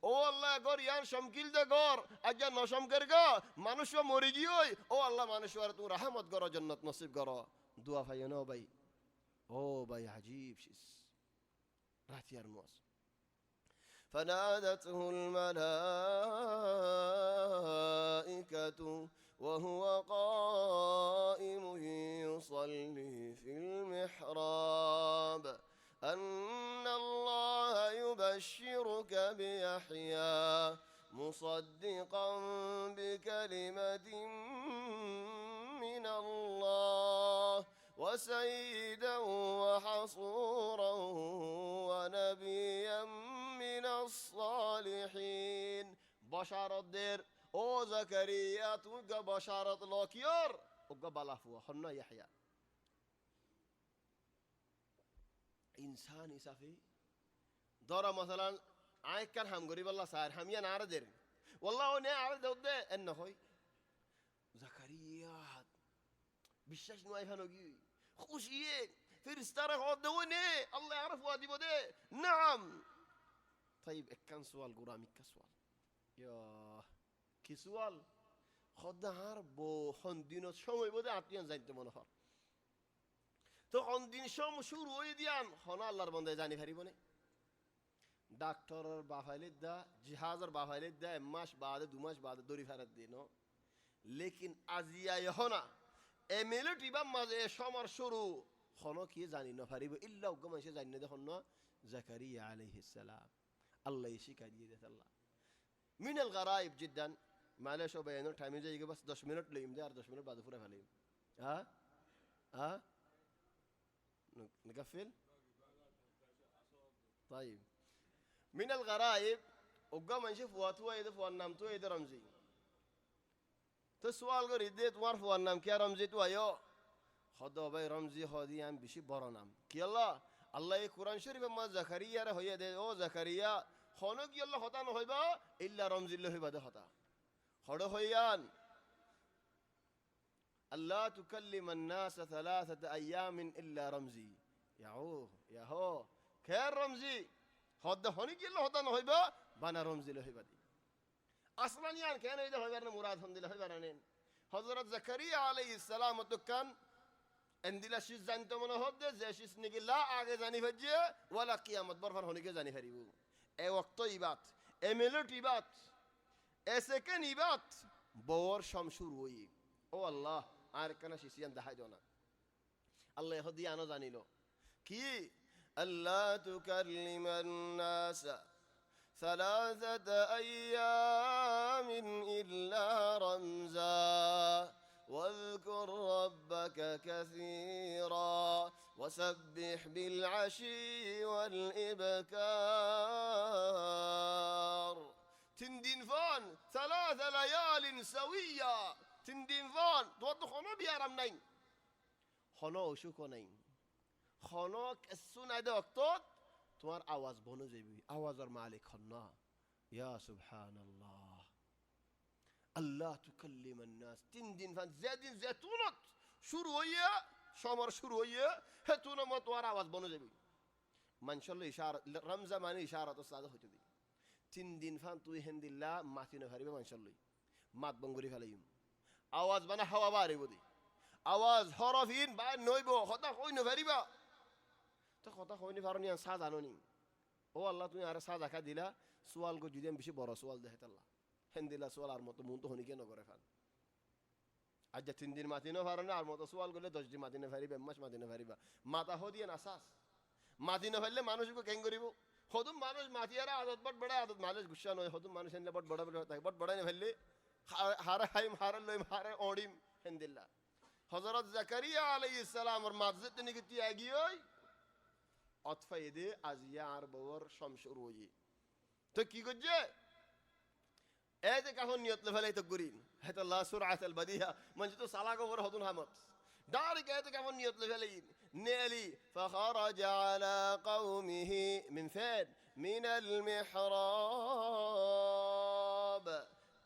ও আল্লাহ গর ইয়ান সমকিল দে গর আজ যেন সমকের গো মানুষ মরি গিয়ে ও আল্লাহ মানুষ আর তুমি রহমত করো জান্নাত নসিব করো দোয়া ভাইনে ও ভাই ও ভাই আজীব শিস রাতিয়ার নওয়াজ فنادته الملائكة وهو قائم يصلي في المحراب أن الله يبشرك بيحيى مصدقا بكلمة من الله وسيدا وحصورا ونبيا من الصالحين بشارة دير او زكريا توقع بشارة لوكيور وقبل أفوه حنا يحيى إنسان يسافي دورة مثلا عاي كان هم قريب الله صار هم ين عردر والله وني عرد وده إنه هوي زكريا بالشاش نواي هنوجي خوشيه في استرخ ودوني الله يعرف وادي بده نعم. طيب كان سؤال قرامي كسؤال يا كسؤال خدا هربو خندينو شو بده عطيان زين تمنهار تو خندين شو مشهور ويديان خنا الله ربنا زاني فريبونه دكتور بافايلد دا جهازر بافايلد دا ماش بعد دو ماش بعد دوري فرد دينو लेकिन আজিয়া यहोना एमिलिटी बा मजे शमर शुरू खनो किए जानी न फरीब इल्ला उगम से जानी न देखो زكريا عليه السلام الله يشيك هديه الله من الغرائب جدا معلش هو بيانو تايم يجي بس 10 मिनट ليم ده 10 मिनट بعد فورا فليم ها نقفل طيب من الغرائب uggam نشوف واتوا يدف ونامتوا يد رمزي تسوال غريدت وارف ونام كيا رمزي تو ايو خدا باي رمزي خدي هم بشي برانم كي الله القرآن شريف ما زكريا ره هي ده او زكريا خانوك يلا خطا نهيبا إلا رمزي الله بده خطا خدا هيان الله تكلم الناس 3 أيام إلا رمزي يا هو كير رمزي خدا خانوك يلا خطا نهيبا بنا رمزي الله بده أصلاً يعني كانوا يدهوا مراد هم دلهم برانين حضرت زكريا عليه السلام وتكان اندلا شيء زانت من هذا زي شيء نقول لا آگے زاني فجأة ولا قيامت برفر هوني کے زاني فريبو اے وقت إبات املت إبات ऐसे के إبات بور شمشور हुई ओ अल्लाह आर कना शिष्यन दहाई दोना الله يهدي أنا زاني له كي ألا تكلم الناس 3 أيام إلا رمزا واذكر ربك كثيرا وسبح بالعشي والإبكار تندين فان 3 ليال سوية تندين فان توضو خنو بيارم نين خنو شوكو نين خنوك السنة دكتور توار آواز بونو زيبي آواز مالك خنا يا سبحان الله الله تكلم الناس تندين فان زادين زيتونت شروية شمر شروية هتونا ما توار آواز بونو زيبي من شاء الله إشارة رمزة ماني إشارة أستاذ هتدي تندين فان توي هند الله ما تينا فريبه من شاء الله مات بنغري فليم آواز بنا هوا باري بدي آواز حرفين بعد نويبو خدا خوي نفريبه تو خدا خويني فارني ساز انوني او الله تو يار ساز اكا ديلا سوال کو جوديم بشي بورو سوال دهت الله هندلا سوال ار مت مون تو هوني كنو غره فان اجا تندين ماتينو فارنا ار مت سوال گله 10 دي ماتينو فاريبه ماش ماتينو فاريبه মাথা হদিয়েন আসাস মাতিনো ফেললে মানুষকে কেন করিব হদুম মানুষ মাতিয়ারা আদত বড় বড় আদত মানুষ গুসা নয় হদুম মানুষ এনে বড় বড় থাকে বড় বড় ফেললে হারে হাইম হারে লইম হারে ওডিম হেন্দিল্লা হযরত জাকারিয়া আলাইহিস সালাম আর মাযজিদ নিগতি আগিয়ই أطفيدي أزيار بور شمشروي تكي قجة إيه كهون يطلب عليه تقولين هذا الله سرعة البديهة من جدو صلاة ور هدون همت دارك إيه كهون يطلب عليه نيلي فخرج على قومه من فين من المحراب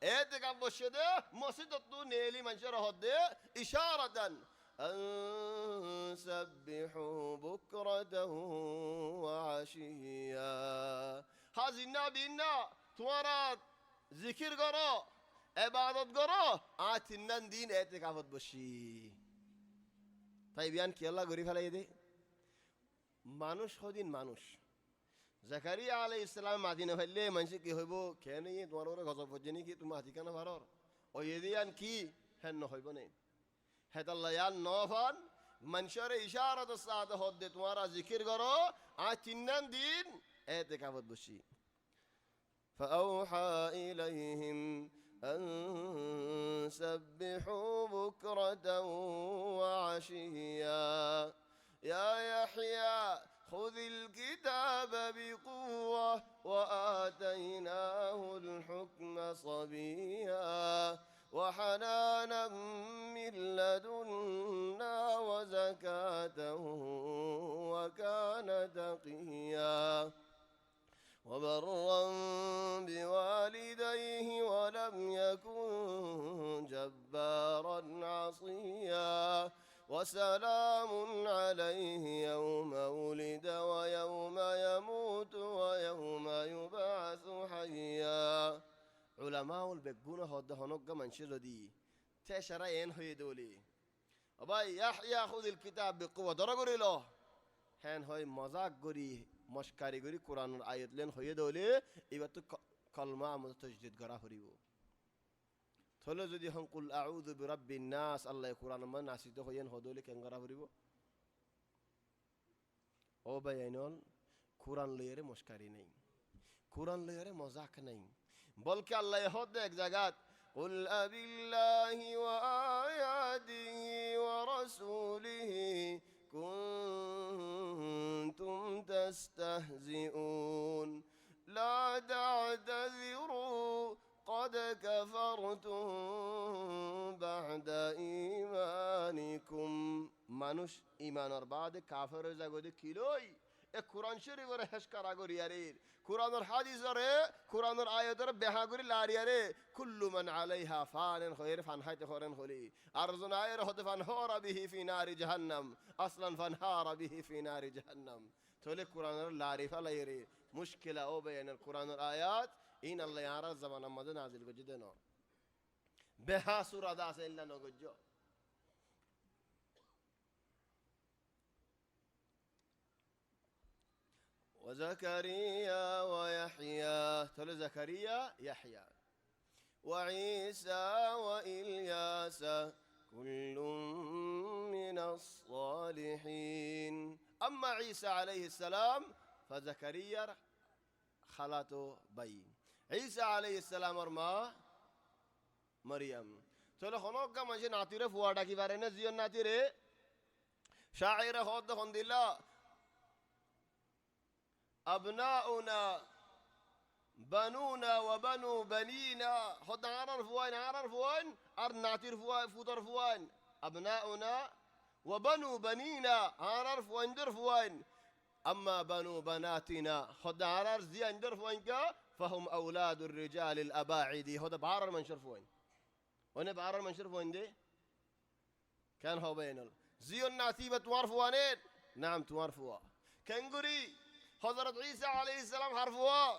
إيه كهون شده مسجد نيلي من شره هده إشارة أن سبحوا بكرة وعشيا هذه النبينا توارد ذكر قرأ عبادت قرأ آتنا دين اعتكافت بشي طيب يعني كي الله غريب على يدي মানুষ হদিন মানুষ জাকারিয়া আলাইহিস সালাম মাদিনা ফেললে মানুষ কি হইব কেন তোমার ওরে গজব হজনি কি তুমি হাতিকানা ভারর ও এদিয়ান কি হেন হইব না هذا يان نوفان منشر إشارة السادة هدى تمارا ذكر قرأ آتنان دين اعتكافت بشي فأوحى إليهم أن سبحوا بكرة وعشيا يا يحيى خذ الكتاب بقوة وآتيناه الحكم صبيا وحنانا من لدنا وزكاة وكان تقيا وبرا بوالديه ولم يكن جبارا عصيا وسلام عليه يوم ولد ويوم يموت ويوم يبعث حيا علماء البقون هود هنوك من شردي تشرين هيدولي أباي يحيى خذ الكتاب بقوة درجوري له هن هاي مزاق غري مشكاري غري قرآن آيات لين هيدولي إبتو كلمة متجدد غرا هريبو ثلو جدي هم قل أعوذ برب الناس الله القرآن ما ناسيته هين هدولي كن غرا هريبو أو بينول قرآن ليره مشكاري نين قرآن ليره مزاق نين بلك الله يهود एक जगत قل أبالله وآياته ورسوله كنتم تستهزئون لا تعتذروا قد كفرتم بعد إيمانكم মানুষ ইমানের বাদে কাফের জাগদে কিলোই এ কোরআন শরীফের হেশকারা করি আরে কোরআনের হাদিসরে কোরআনের আয়াতের বেহা করি লাড়ি আরে কুল্লু মান আলাইহা ফান খয়র ফান হাইতে খরেন খলি আরজন আয়ের হতে ফান হারা বিহি ফি নারি জাহান্নাম আসলান ফান হারা বিহি ফি নারি জাহান্নাম তাহলে কোরআনের লাড়ি ফালাই রে মুশকিলা ও বেয়ানের কোরআনের আয়াত ইন আল্লাহ ইয়ারা জামানা মধ্যে নাজিল করে দেন বেহা সূরা দাস ইল্লা নগজ্জ وزكريا ويحيى تقول زكريا يحيى وعيسى وإلياس كل من الصالحين أما عيسى عليه السلام فزكريا خلاته بي عيسى عليه السلام ورما مريم تقول خنوك ما جي ناتيره فوادا كي بارنا زيون ناتيره شاعر خود خند الله أبناؤنا بنونا وبنو بنينا خد عرر فوين أرناتير فوتر فوين أبناؤنا وبنو بنينا عرر فوين در فوين أما بنو بناتنا خد عرر زيان در فوين فهم أولاد الرجال الأباعدي هذا بعرر منشر فوين وانا بعرر منشر فوين دي كان هو بينل زيون ناتيبة توار فوانين نعم توار فوا كنغري حضرت عيسى عليه السلام حرفوا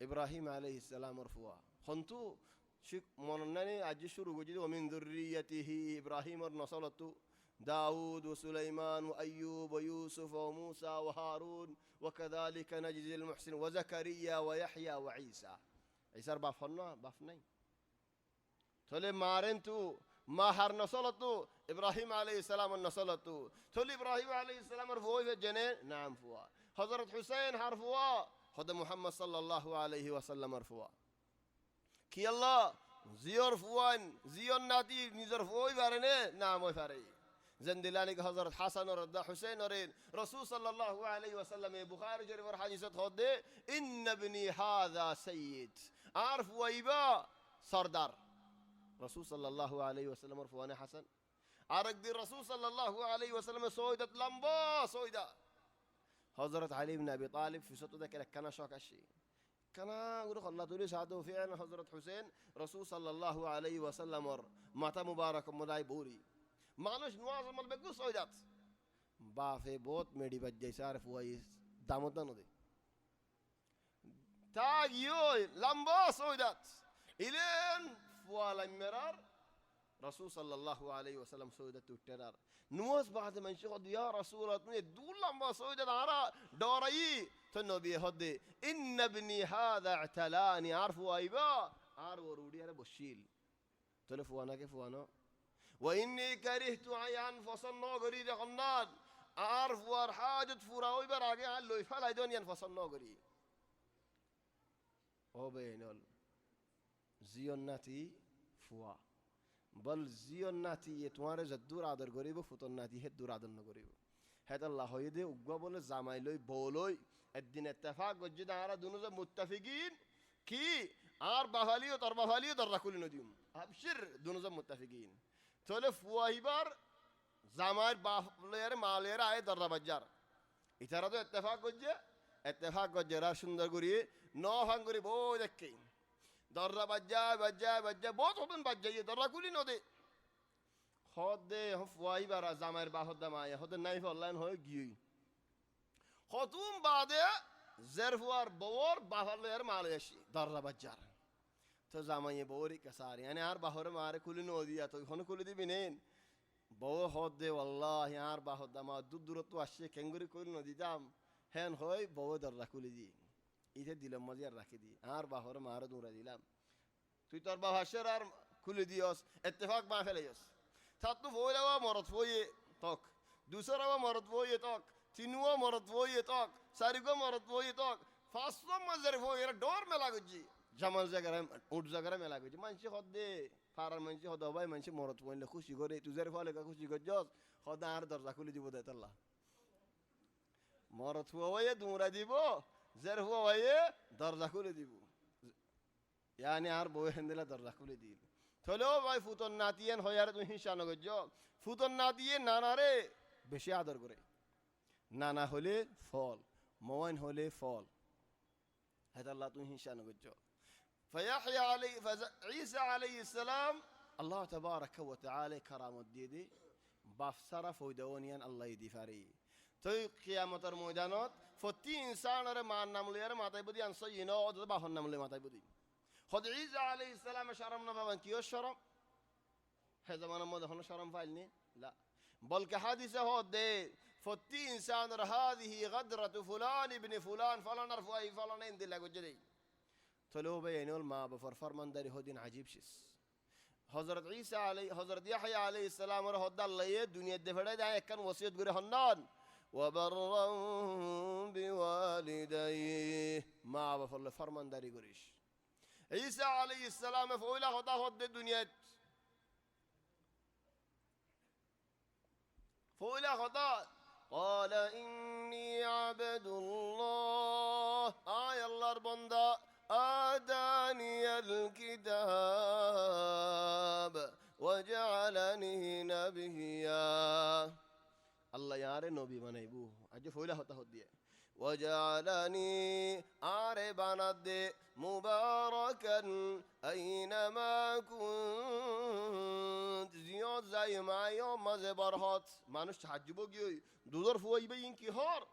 إبراهيم عليه السلام مرفوع خنتو شك مننني أجشرو وجد ومن ذريته إبراهيم النصلة داود وسليمان وأيوب ويوسف وموسى وهارون وكذلك نجزي المحسن وزكريا ويحيى وعيسى عيسى بافنا بافنين تولي مارنتو ما هر نصلتو إبراهيم عليه السلام النصلتو تولي إبراهيم عليه السلام مرفوع في الجنين نعم فوا حضرت حسين حرفوا خد محمد صلى الله عليه وسلم مرفوع كي الله زيور فوان زيور ناتي نزر فوي فارنه نعم وفاري زندلاني حضرت حسن ورد حسين ورين رسول صلى الله عليه وسلم بخاري شريف حديث خد إن ابني هذا سيد عارف ويبا سردار رسول صلى الله عليه وسلم مرفوعنا حسن عرق دي الرسول صلى الله عليه وسلم سويدة لمبا سويدة حضرت علي بن أبي طالب في سطو ذاك كان شوك الشيء كان يقول الله تولي سعده فعلا حضرت حسين رسول صلى الله عليه وسلم مات مبارك مداي بوري معنوش نواز مال بقو سويدات بافي بوت ميدي بجي سارف ويس دامودنا ندي تاج يوي لمبا سويدات إلين فوالا مرار رسول صلى الله عليه وسلم سويدة الترار نواز بعد من شهد يا رسول الله دول لما سويدة عرا دوري تنبي هدي إن ابني هذا اعتلاني عارفوا أيبا عارفوا رودي أنا بشيل تلفوانا كيف وانا وإني كرهت عيان فصلنا قريد خناد عارفوا حاجة فراوي براقي علو يفعل دنيا فصلنا قريد أو بينول زيوناتي فوا بل زيوناتي يتوارى زدور عدر قريبه فتوناتي هدور عدر نقريبه هذا الله يدي وقبل زمايلوي بولوي الدين اتفاق وجد على دونوز متفقين كي بفاليو تر بفاليو در كل نديم أبشر دونوز متفقين تلف واهبار زمايل بافلير مالير آية در بجار ইতারা তো এত্তেফাক করছে এরা সুন্দর করি নফাং করি বই দেখে দররা বাজ্জা বহুত হবেন বাজ্জাইয়ে দররা কুলি নদে হদে ফুয়াই বারা জামাইয়ের বাহদ্দা মায়ে হদে নাই ফল্লাইন হয়ে গিয়ে হতুম বাদে জেরফুয়ার বউর বাহালের মালয়েশি দররা বাজ্জার তো জামাইয়ে বউরি কাসারি মানে আর বাহরে মারে কুলি নদিয়া তো এখন কুলি দিবি নেন বউ হদে আল্লাহ আর বাহদ্দা মা দূরত্ব আসছে কেঙ্গুরি কুলি নদী দাম হেন হয় বউ দররা কুলি দি ইতে দিলাম মজি আর রাখি দি আর বাহরে মারে দৌড়া দিলাম তুই তোর বাহাসের আর খুলে দিয়স এত্তেফাক মা ফেলেছস সাত তো ফইলাও মরত ফইয়ে তক দুসরাও মরত ফইয়ে তক তিনুও মরত ফইয়ে তক চারিগো মরত ফইয়ে তক পাঁচশো মাঝের ফইয়ে ডর মেলা গজি জামাল জায়গায় উঠ জায়গায় মেলা গজি মানসি হদে ফারার মানসি হদ ভাই মানসি মরত ফইলে খুশি করে তুজের ফলে খুশি করছস হদা আর দরজা খুলে দিব দে তাল্লা মরত ফইয়ে দুমরা দিব জের ফইয়ে দরজা খুলে দিব ইয়ানি আর বউ হেন্দিলা দরজা খুলে দিল থলেও ভাই ফুতন নাতিয়েন হয় আর তুমি হিংসা নগর্য ফুতন নাতিয়ে নানারে বেশি আদর করে নানা হলে ফল মোয়াইন হলে ফল হেতাল্লাহ তুমি হিংসা নগর্য فيحيى عليه عيسى عليه السلام الله تبارك وتعالى كرامت ديدي بافسرا فويدونيان الله يدي فاري توي قيامت الميدانات فتی انسان ر مان ناملیار ماتای بدی انسا ینا او دو باهن ناملی ماتای بدی خود عیسی علیه السلام شرم نبودن کیو شرم هر زمان ما دهان شرم فایل نی لا بلکه حادثه ها ده فتی انسان ر هذه غدرة فلان ابن فلان فلان رفعی فلان این دل گجری تلو بینول ما بفر فرمان داری هدین عجیب شیس حضرت عیسی علیه حضرت یحیی علیه السلام ر هد الله دنیا دفعه ده اکن وصیت گره هنان وبرا بوالديه ما بفر فرمان داری گریش عیسی علیه السلام فویلا خدا خود دنیا فویلا خدا قال إني عبد الله آي الله بندا آتاني الكتاب وجعلني نبيا الله ياري نبي بنايبو أجي فويلا هتا هديه وجعلني آري بند مباركا أينما كنت زياد زي ما يوم ما زبرهات مانوش تحجبو جيوي دودر فوي بين كهار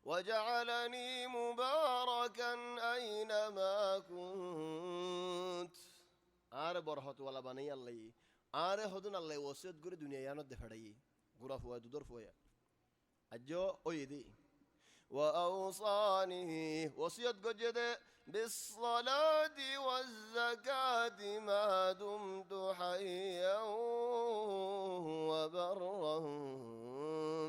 وجعلني مباركا أينما كنت آري برهات ولا بني الله آري هدون الله وسيد غري دنيا يانو دفعي غرا فوي دودر فوي أجو أويدي وأوصاني وصيت قجد بالصلاة والزكاة ما دمت حيا وبرا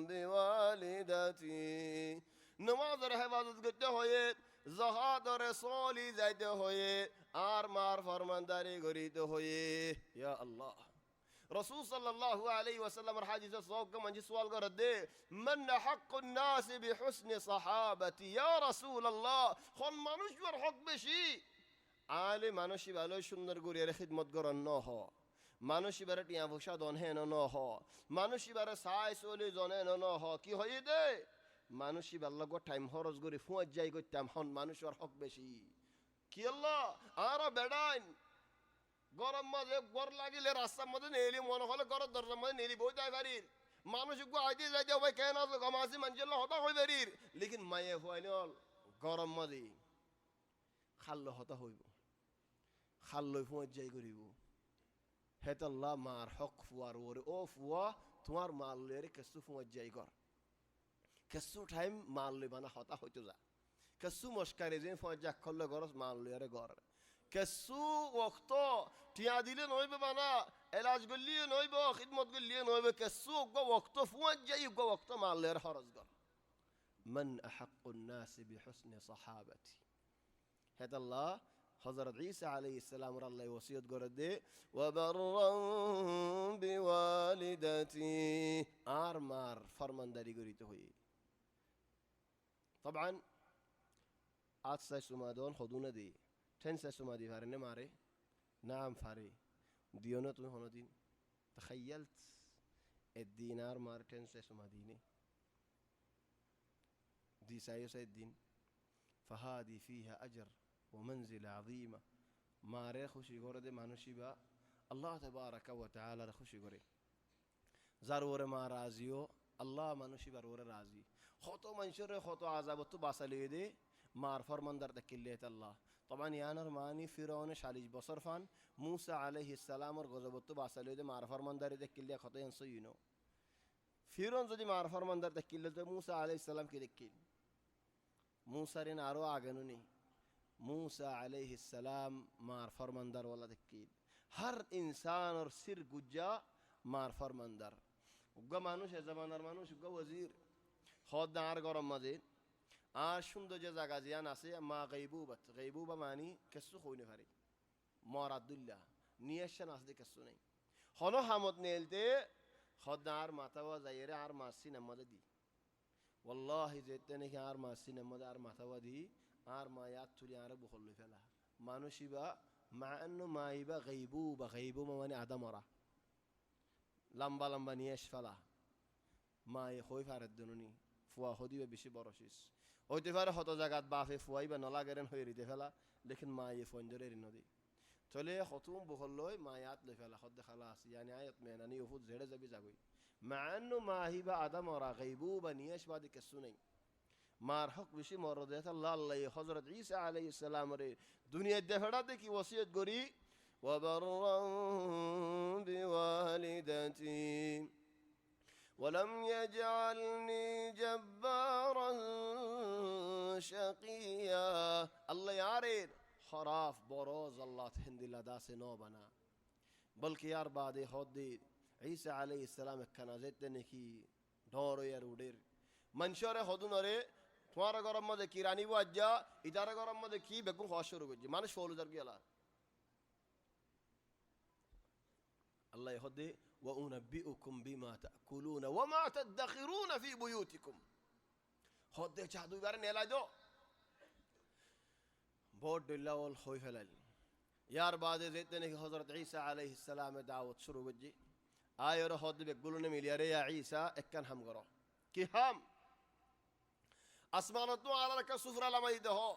بوالدتي نماز حفاظت قجد ہوئے زہاد رسولی زید ہوئے آر مار فرمانداری گرید ہوئے یا اللہ رسول صلى الله عليه وسلم الحديث الصواب كما جي سؤال قرد من حق الناس بحسن صحابتي يا رسول الله خل مانوش بر حق بشي عالي مانوشي بالو شندر گوري خدمت گرن نوها مانوشي بر ٹیاں بوشا دونهن نوها مانوشي بر ساي سولي زونن نوها کی ہوئی دے مانوشي بالله گو ٹائم ہورز گوري فوج جاي گو تام ہن مانوش بر حق بشي کی الله آرا بیڈاین গরম মাঝে গর লাগিলে রাস্তার মধ্যে নেলি মনে হলে গরম দরজার মধ্যে নেলি বই যায় বাড়ির মানুষ আইতে যাইতে ভাই কেন আসলো গমাসি মানুষের হতা হয়ে বাড়ির লেকিন মায়ে হইল গরম মাঝে খাল্লো হতা হইব খাল্লো ফুঁয়ে যাই করিব হেতাল্লাহ মার হক ফুয়ার ওরে ও ফুয়া তোমার মাল লইরে কেসু ফুঁয়ে যাই কর কেসু টাইম মাল লই বানা হতা হইতো যা কেসু মস্কারি যে ফুঁয়ে যা খল্লো গরস মাল লইরে গর কেসু ওক্ত টিয়া দিলে নইবে বানা এলাজ গলিয়ে নইব খিদমত গলিয়ে নইবে কেসু গো ওক্ত ফুয়াজ যাই গো ওক্ত মালের খরচ গর من احق الناس بحسن صحابتي هذا الله حضرت عيسى عليه السلام الله وصيت قرده وبرا بوالدتي آرمار فرمان داري قريته هي طبعا آتسا سمادون خدونا دي تنسى سمادي فارنه ماري نعم فاري ديونا تو هنا دين تخيلت الدينار مار تنسى سماديني দি সাইও সাই দিন ফাহাদি ফিহা আজর ও মনজিল আযীমা মারে খুশি করে দে মানুষই বা আল্লাহ তাবারাকা ওয়া তাআলা খুশি করে যার ওরে মা রাজিও আল্লাহ মানুষই বার ওরে রাজি কত মানুষের কত আযাবত বাঁচালিয়ে দে মার ফরমানদার দেখিলে আল্লাহ তখন ইয়ানোর মানি ফিরৌনে 40 বছর ফান মুসা আলাইহিস সালামর গজবত বাঁচালিয়ে দে মার ফরমানদারি দেখিলে কত এনসো ইউনো ফিরৌন যদি মার ফরমানদার দেখিলে তো মুসা আলাইহিস সালাম কি দেখিল মুসারিন আরো আগে নুনি মুসা আলাইহিস সালাম মার ফরমানদার ওয়ালা দেখিল হর ইনসান और सिर गुज्जा মার ফরমানদার উগ্গা মানুষ এ জামানার মানুষ উগ্গা ওজির খদ আর গরম মাঝে আর সুন্দর যে জায়গা জিয়ান আছে মা গাইবুবা মানি কেসু কইনে পারে মরাদুল্লাহ নিয়েছেন আসতে কেসু নেই হনো হামত নেলতে খদ আর মাথাওয়া যাইরে আর মাসি নামাজে দি ওয়াল্লাহি যেতে নাকি আর মাসি নামাজে আর মাথাওয়া দি আর মায়াত তুলি আর বহল ফেলা মানুষিবা মা আন্নু মাইবা গাইবুবা মানে আদামরা লম্বা লম্বা নিয়ে ফেলা মায়ে হই ফারের দনুনি ফুয়া হদিবে বেশি বরশিস হইতে পারে হত জায়গাত বাফে ফুয়াই বা নলাগেরেন হয়ে রিতে ফেলা লেকিন মায়ে ফোন ধরে রি নদী চলে হতুম বহল লই মায়াত লই ফেলা হদ খালা আসি ইয়ানি আয়াত মেনানি উফুত ঝেড়ে যাবি যাগই মান্নু মাহিবা আদম ওরা গাইবু বা নিয়েশ বাদি কিছু নেই মার হক বেশি মরদে আল্লাহ আল্লাহ হযরত ঈসা আলাইহিস সালাম রে দুনিয়া দেখাড়াতে কি ওসিয়ত করি وبرا بوالدتي ولم يجعلني جبارا شقيا الله يعرف خراف بروز الله تهندي لدا سے نو بنا بلکہ یار بعد خود عیسی علیہ السلام کنازت نے کی ڈور یا روڈر منشور خودن রে তোমার গরম মধ্যে কি রানী বাজ্জা ইদারে গরম মধ্যে কি বেগুন খাওয়া শুরু করছে মানুষ ফলুদার গিয়ালা الله يهدي وأنبئكم بما تأكلون وما تدخرون في بيوتكم هدي شهدوا بارن يلا دو بود الله والخوف لل يار بعد زيتني حضرت عيسى عليه السلام دعوت شروع وجي آية هدي بيقولون ملياري يا عيسى اكن هم غرو كي هم أسمانتو على لك سفرة لما يده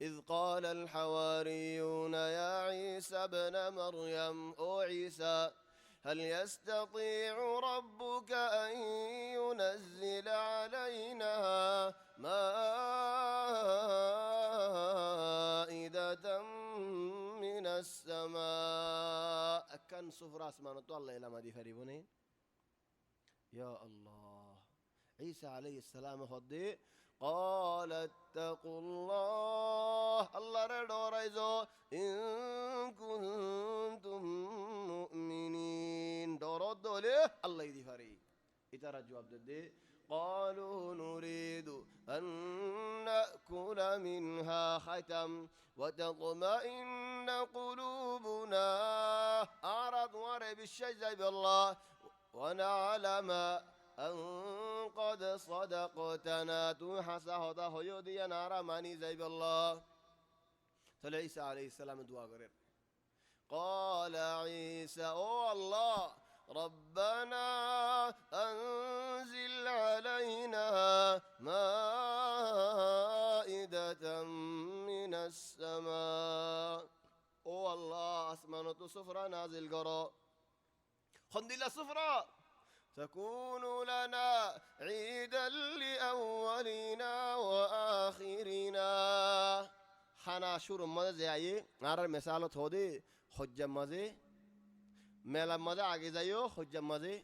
إذ قال الحواريون يا عيسى ابن مريم أو عيسى هل يستطيع ربك أن ينزل علينا مائدة من السماء كان سفر أسمان الله إلى ما دي فريبوني يا الله عيسى عليه السلام خدي قال اتقوا الله الله ردوريزو إن كنتم مؤمنين دورود دولي الله يدي فري إترى جواب دي قالوا نريد أن نأكل منها ختم وتطمئن قلوبنا أعرض ورب الشجع بالله ونعلم أن قد صدقتنا تحسى هذا هيودي نارا ماني زي بالله فعيسى عليه السلام دعاء قرر قال عيسى أو الله ربنا أنزل علينا مائدة من السماء أو الله أسمانة صفرة نازل قرأ خندل صفرة تكون لنا عيدا لأولنا وآخرنا حنا شور مزه زي نار مثال ثودي حج مزه মেলা মজা আগে যাইও হজ্জা মাঝে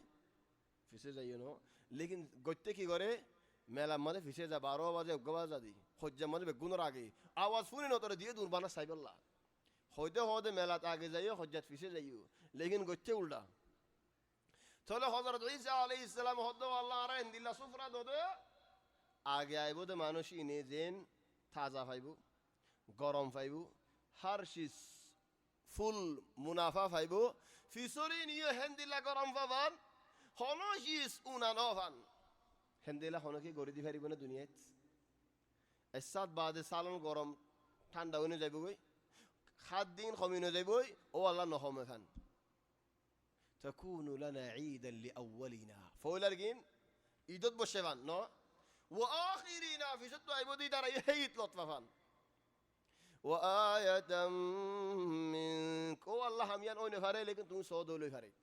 ফিসে যাইও নো লেকিন গইতে কি করে মেলা মাঝে ফিসে যা 12 বাজে গবাজা দি হজ্জা মাঝে বেগুনের আগে আওয়াজ শুনি না তোরে দিয়ে দুরবানা সাইবল্লাহ হইতে হতে মেলাত আগে যাইও হজ্জাত ফিসে যাইও লেকিন গইতে উল্টা চলে হযরত ঈসা আলাইহিস সালাম হদ্দ আল্লাহ আর ইন্দিল্লা সুফরা দদে আগে আইবো তো মানুষ ইনে জেন তাজা পাইবো গরম পাইবো হারশিস ফুল মুনাফা পাইবো ফিসরি নিয়ে হেন্দিলা গরম পাবান হনশিস উনানভান হেন্দিলা হনকি গড়ি দি পারিব না দুনিয়াত এসাত বাদে সালন গরম ঠান্ডা হয়ে যাইব গই 7 দিন কমিনে যাইব ও আল্লাহ নহমে খান تكون لنا عيدا لأولنا فولرجين إيدت بشيفان نو وآخرين في ست عبودي دار يهيت لطففان وآية منك والله هم ينون فري لكن تون صودوا فري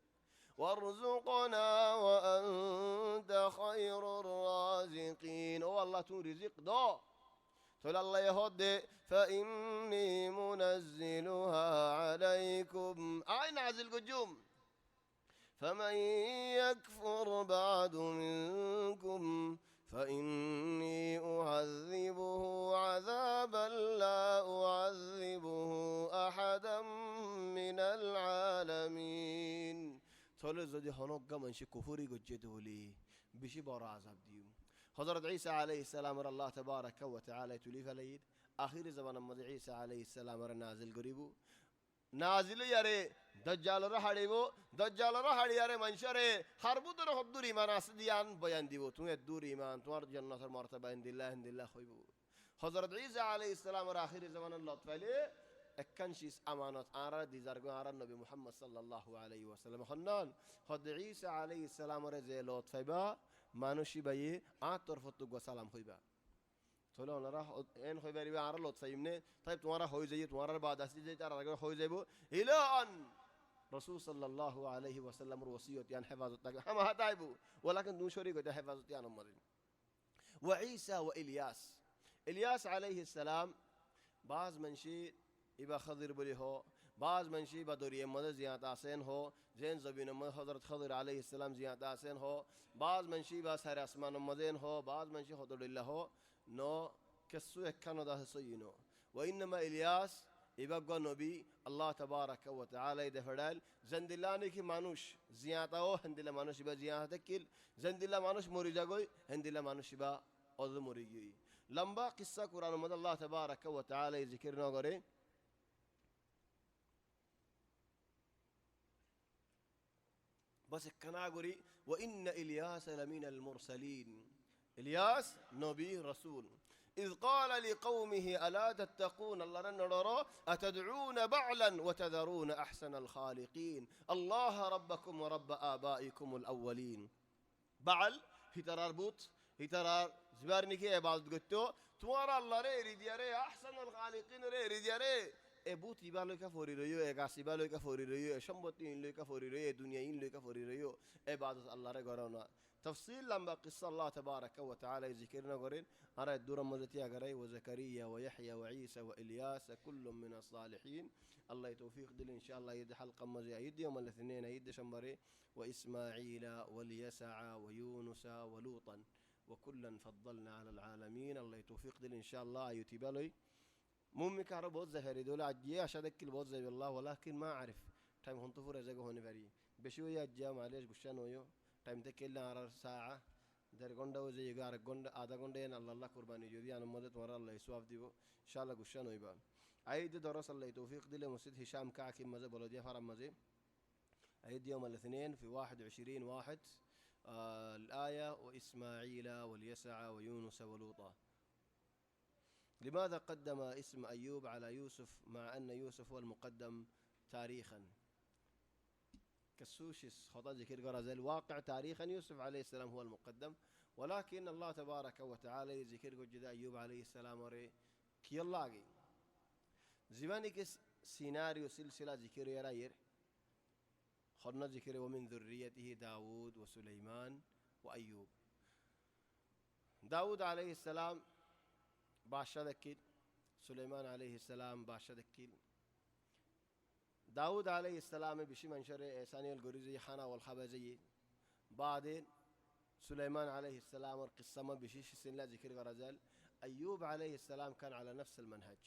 وارزقنا وأنت خير الرازقين والله تون رزق دو تقول الله يهد فإني منزلها عليكم أين عزل قجوم فمن يكفر بعد منكم فإني أعذبه عذابا لا أعذبه أحدا من العالمين تقول زدي هنوك من شي كفوري قجده لي بشي برا عذاب ديوم حضرت عيسى عليه السلام الله تبارك وتعالى تليف ليد آخر زمان مد عيسى عليه السلام نازل قريبو نازل ياري دجال رحليبو دجال رحلي ياري منشره حربو در حضور ایمان اسدیان بیان دیبو تو دور ایمان تو جنت مرتبه عند الله خويبو حضرت عيسى عليه السلام آخر زمان الله تعالى اكنشيس امانات ارى دي زرغو ارى النبي محمد صلى الله عليه وسلم خنان حضرت عيسى عليه السلام رزيلوت فيبا مانوشي بيه طرفتو سلام خويبا تولو نرا ان خوي بري عار لطف يمني طيب تمہارا ہو جائے تمہارا بعد اسی جے تار اگر ہو جائے الى ان رسول صلى الله عليه وسلم وصيت يعني حفاظتك هم هتايبو ولكن دون شريك حفاظتي انا مرين وعيسى والياس الياس عليه السلام بعض منشي يبا خضر بلي هو بعض منشي بدوري مد زياد حسين هو زين زبين مد حضرت خضر عليه السلام زياد حسين هو بعض منشي با سر اسمان مدين هو بعض منشي حضر الله هو نو كسو كانوا ده سينو وانما الياس يبقى نبي الله تبارك وتعالى يدفعل زندلاني كي مانوش زياده هو هندلا مانوش با زياده كيل زندلا مانوش مريجا گوي هندلا مانوش با اود مريجي لمبا قصه قران مد الله تبارك وتعالى ذكرنا غري بس كناغوري وان الياس لمن المرسلين الياس نبي رسول إذ قال لقومه ألا تتقون الله نرى أتدعون بعلا وتذرون أحسن الخالقين الله ربكم ورب آبائكم الأولين بعل هترار بوت هترار زبارني كي عبادت قلتو توارا الله ري ريدياري أحسن الخالقين ري ريدياري بوت يبالو كفوري ريو غاسي بالو كفوري ريو شمبوتين لو كفوري ريو دنياين لو كفوري ريو عبادت الله ري غرونا تفصيل لما قصة الله تبارك وتعالى ذكرنا قرين أرى الدور مزتي أقرأي وزكريا ويحيى وعيسى وإلياس كل من الصالحين الله يتوفيق دل إن شاء الله يد حلقة مزي يد يوم الاثنين يد شمبري وإسماعيل واليسع ويونس ولوطا وكلا فضلنا على العالمين الله يتوفيق دل إن شاء الله يتبالي ممكن كهرب بوت زهري دول عجيه عشان ذكر بوت زي بالله ولكن ما أعرف تايم هنطفور رزقه هوني فري بشوية أجيا معلش قشان ويو تايم تكيلنا على ساعة در غوندا وزي يغار غوندا آدا غوندا ين الله قرباني جودي أنا مدة ورا الله يسوع ديبو إن شاء الله قشان ويبان عيد درس الله توفيق دل مسجد هشام كعكي مزه بلدية فرم مزه عيد يوم الاثنين في 21/1 الآية وإسماعيل واليسع ويونس ولوطا لماذا قدم اسم أيوب على يوسف مع أن يوسف هو المقدم تاريخا كسوشس خطأ ذكر غرزل واقع تاريخا يوسف عليه السلام هو المقدم ولكن الله تبارك وتعالى ذكر جدا أيوب عليه السلام وري كي الله زمانك سيناريو سلسلة ذكر يراير خلنا ذكر ومن ذريته داود وسليمان وأيوب داود عليه السلام باشا ذكيل سليمان عليه السلام باشا ذكيل داود عليه السلام بشي منشر ثاني الجريزي حنا والخبزي بعدين سليمان عليه السلام القصة ما بشيش سنلا ذكر غرزال أيوب عليه السلام كان على نفس المنهج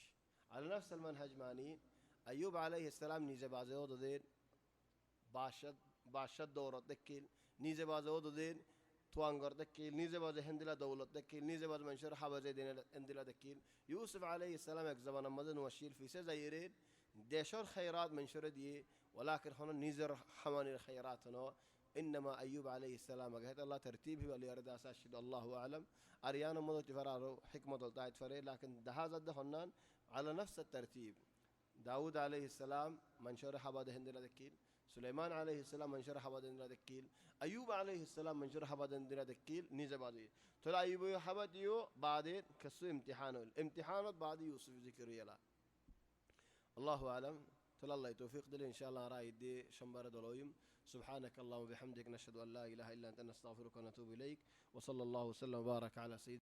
على نفس المنهج ماني أيوب عليه السلام نيزة بازود دين باشد دورة دكيل نيزة بازود دين توانغر دكيل نيزة باز هندلا دولة دكيل نيزة باز منشر حبزة دين هندلا دكيل يوسف عليه السلام এক زمان مدن وشيل في سزايرين دشر خيرات منشر دي ولكن هنا نيزر حمان الخيراتنا إنما أيوب عليه السلام قالت الله ترتيبه اللي يرد أساشد الله أعلم أريانا مدو تفرارو حكمة الطاعت فري لكن دهذا الدهنان على نفس الترتيب داود عليه السلام منشر حباد هندلا دكيل سليمان عليه السلام من شرح بدن دكيل أيوب عليه السلام من شرح بدن دكيل نيزبادي تلا أيوب يحبد يو بعدين كسو امتحانه الامتحانات بعد يوسف ذكر يلا الله أعلم تلا الله توفيق دل إن شاء الله راي دي شمبر دلويم سبحانك اللهم وبحمدك نشهد أن لا إله إلا أنت نستغفرك ونتوب إليك وصلى الله وسلم وبارك على سيدنا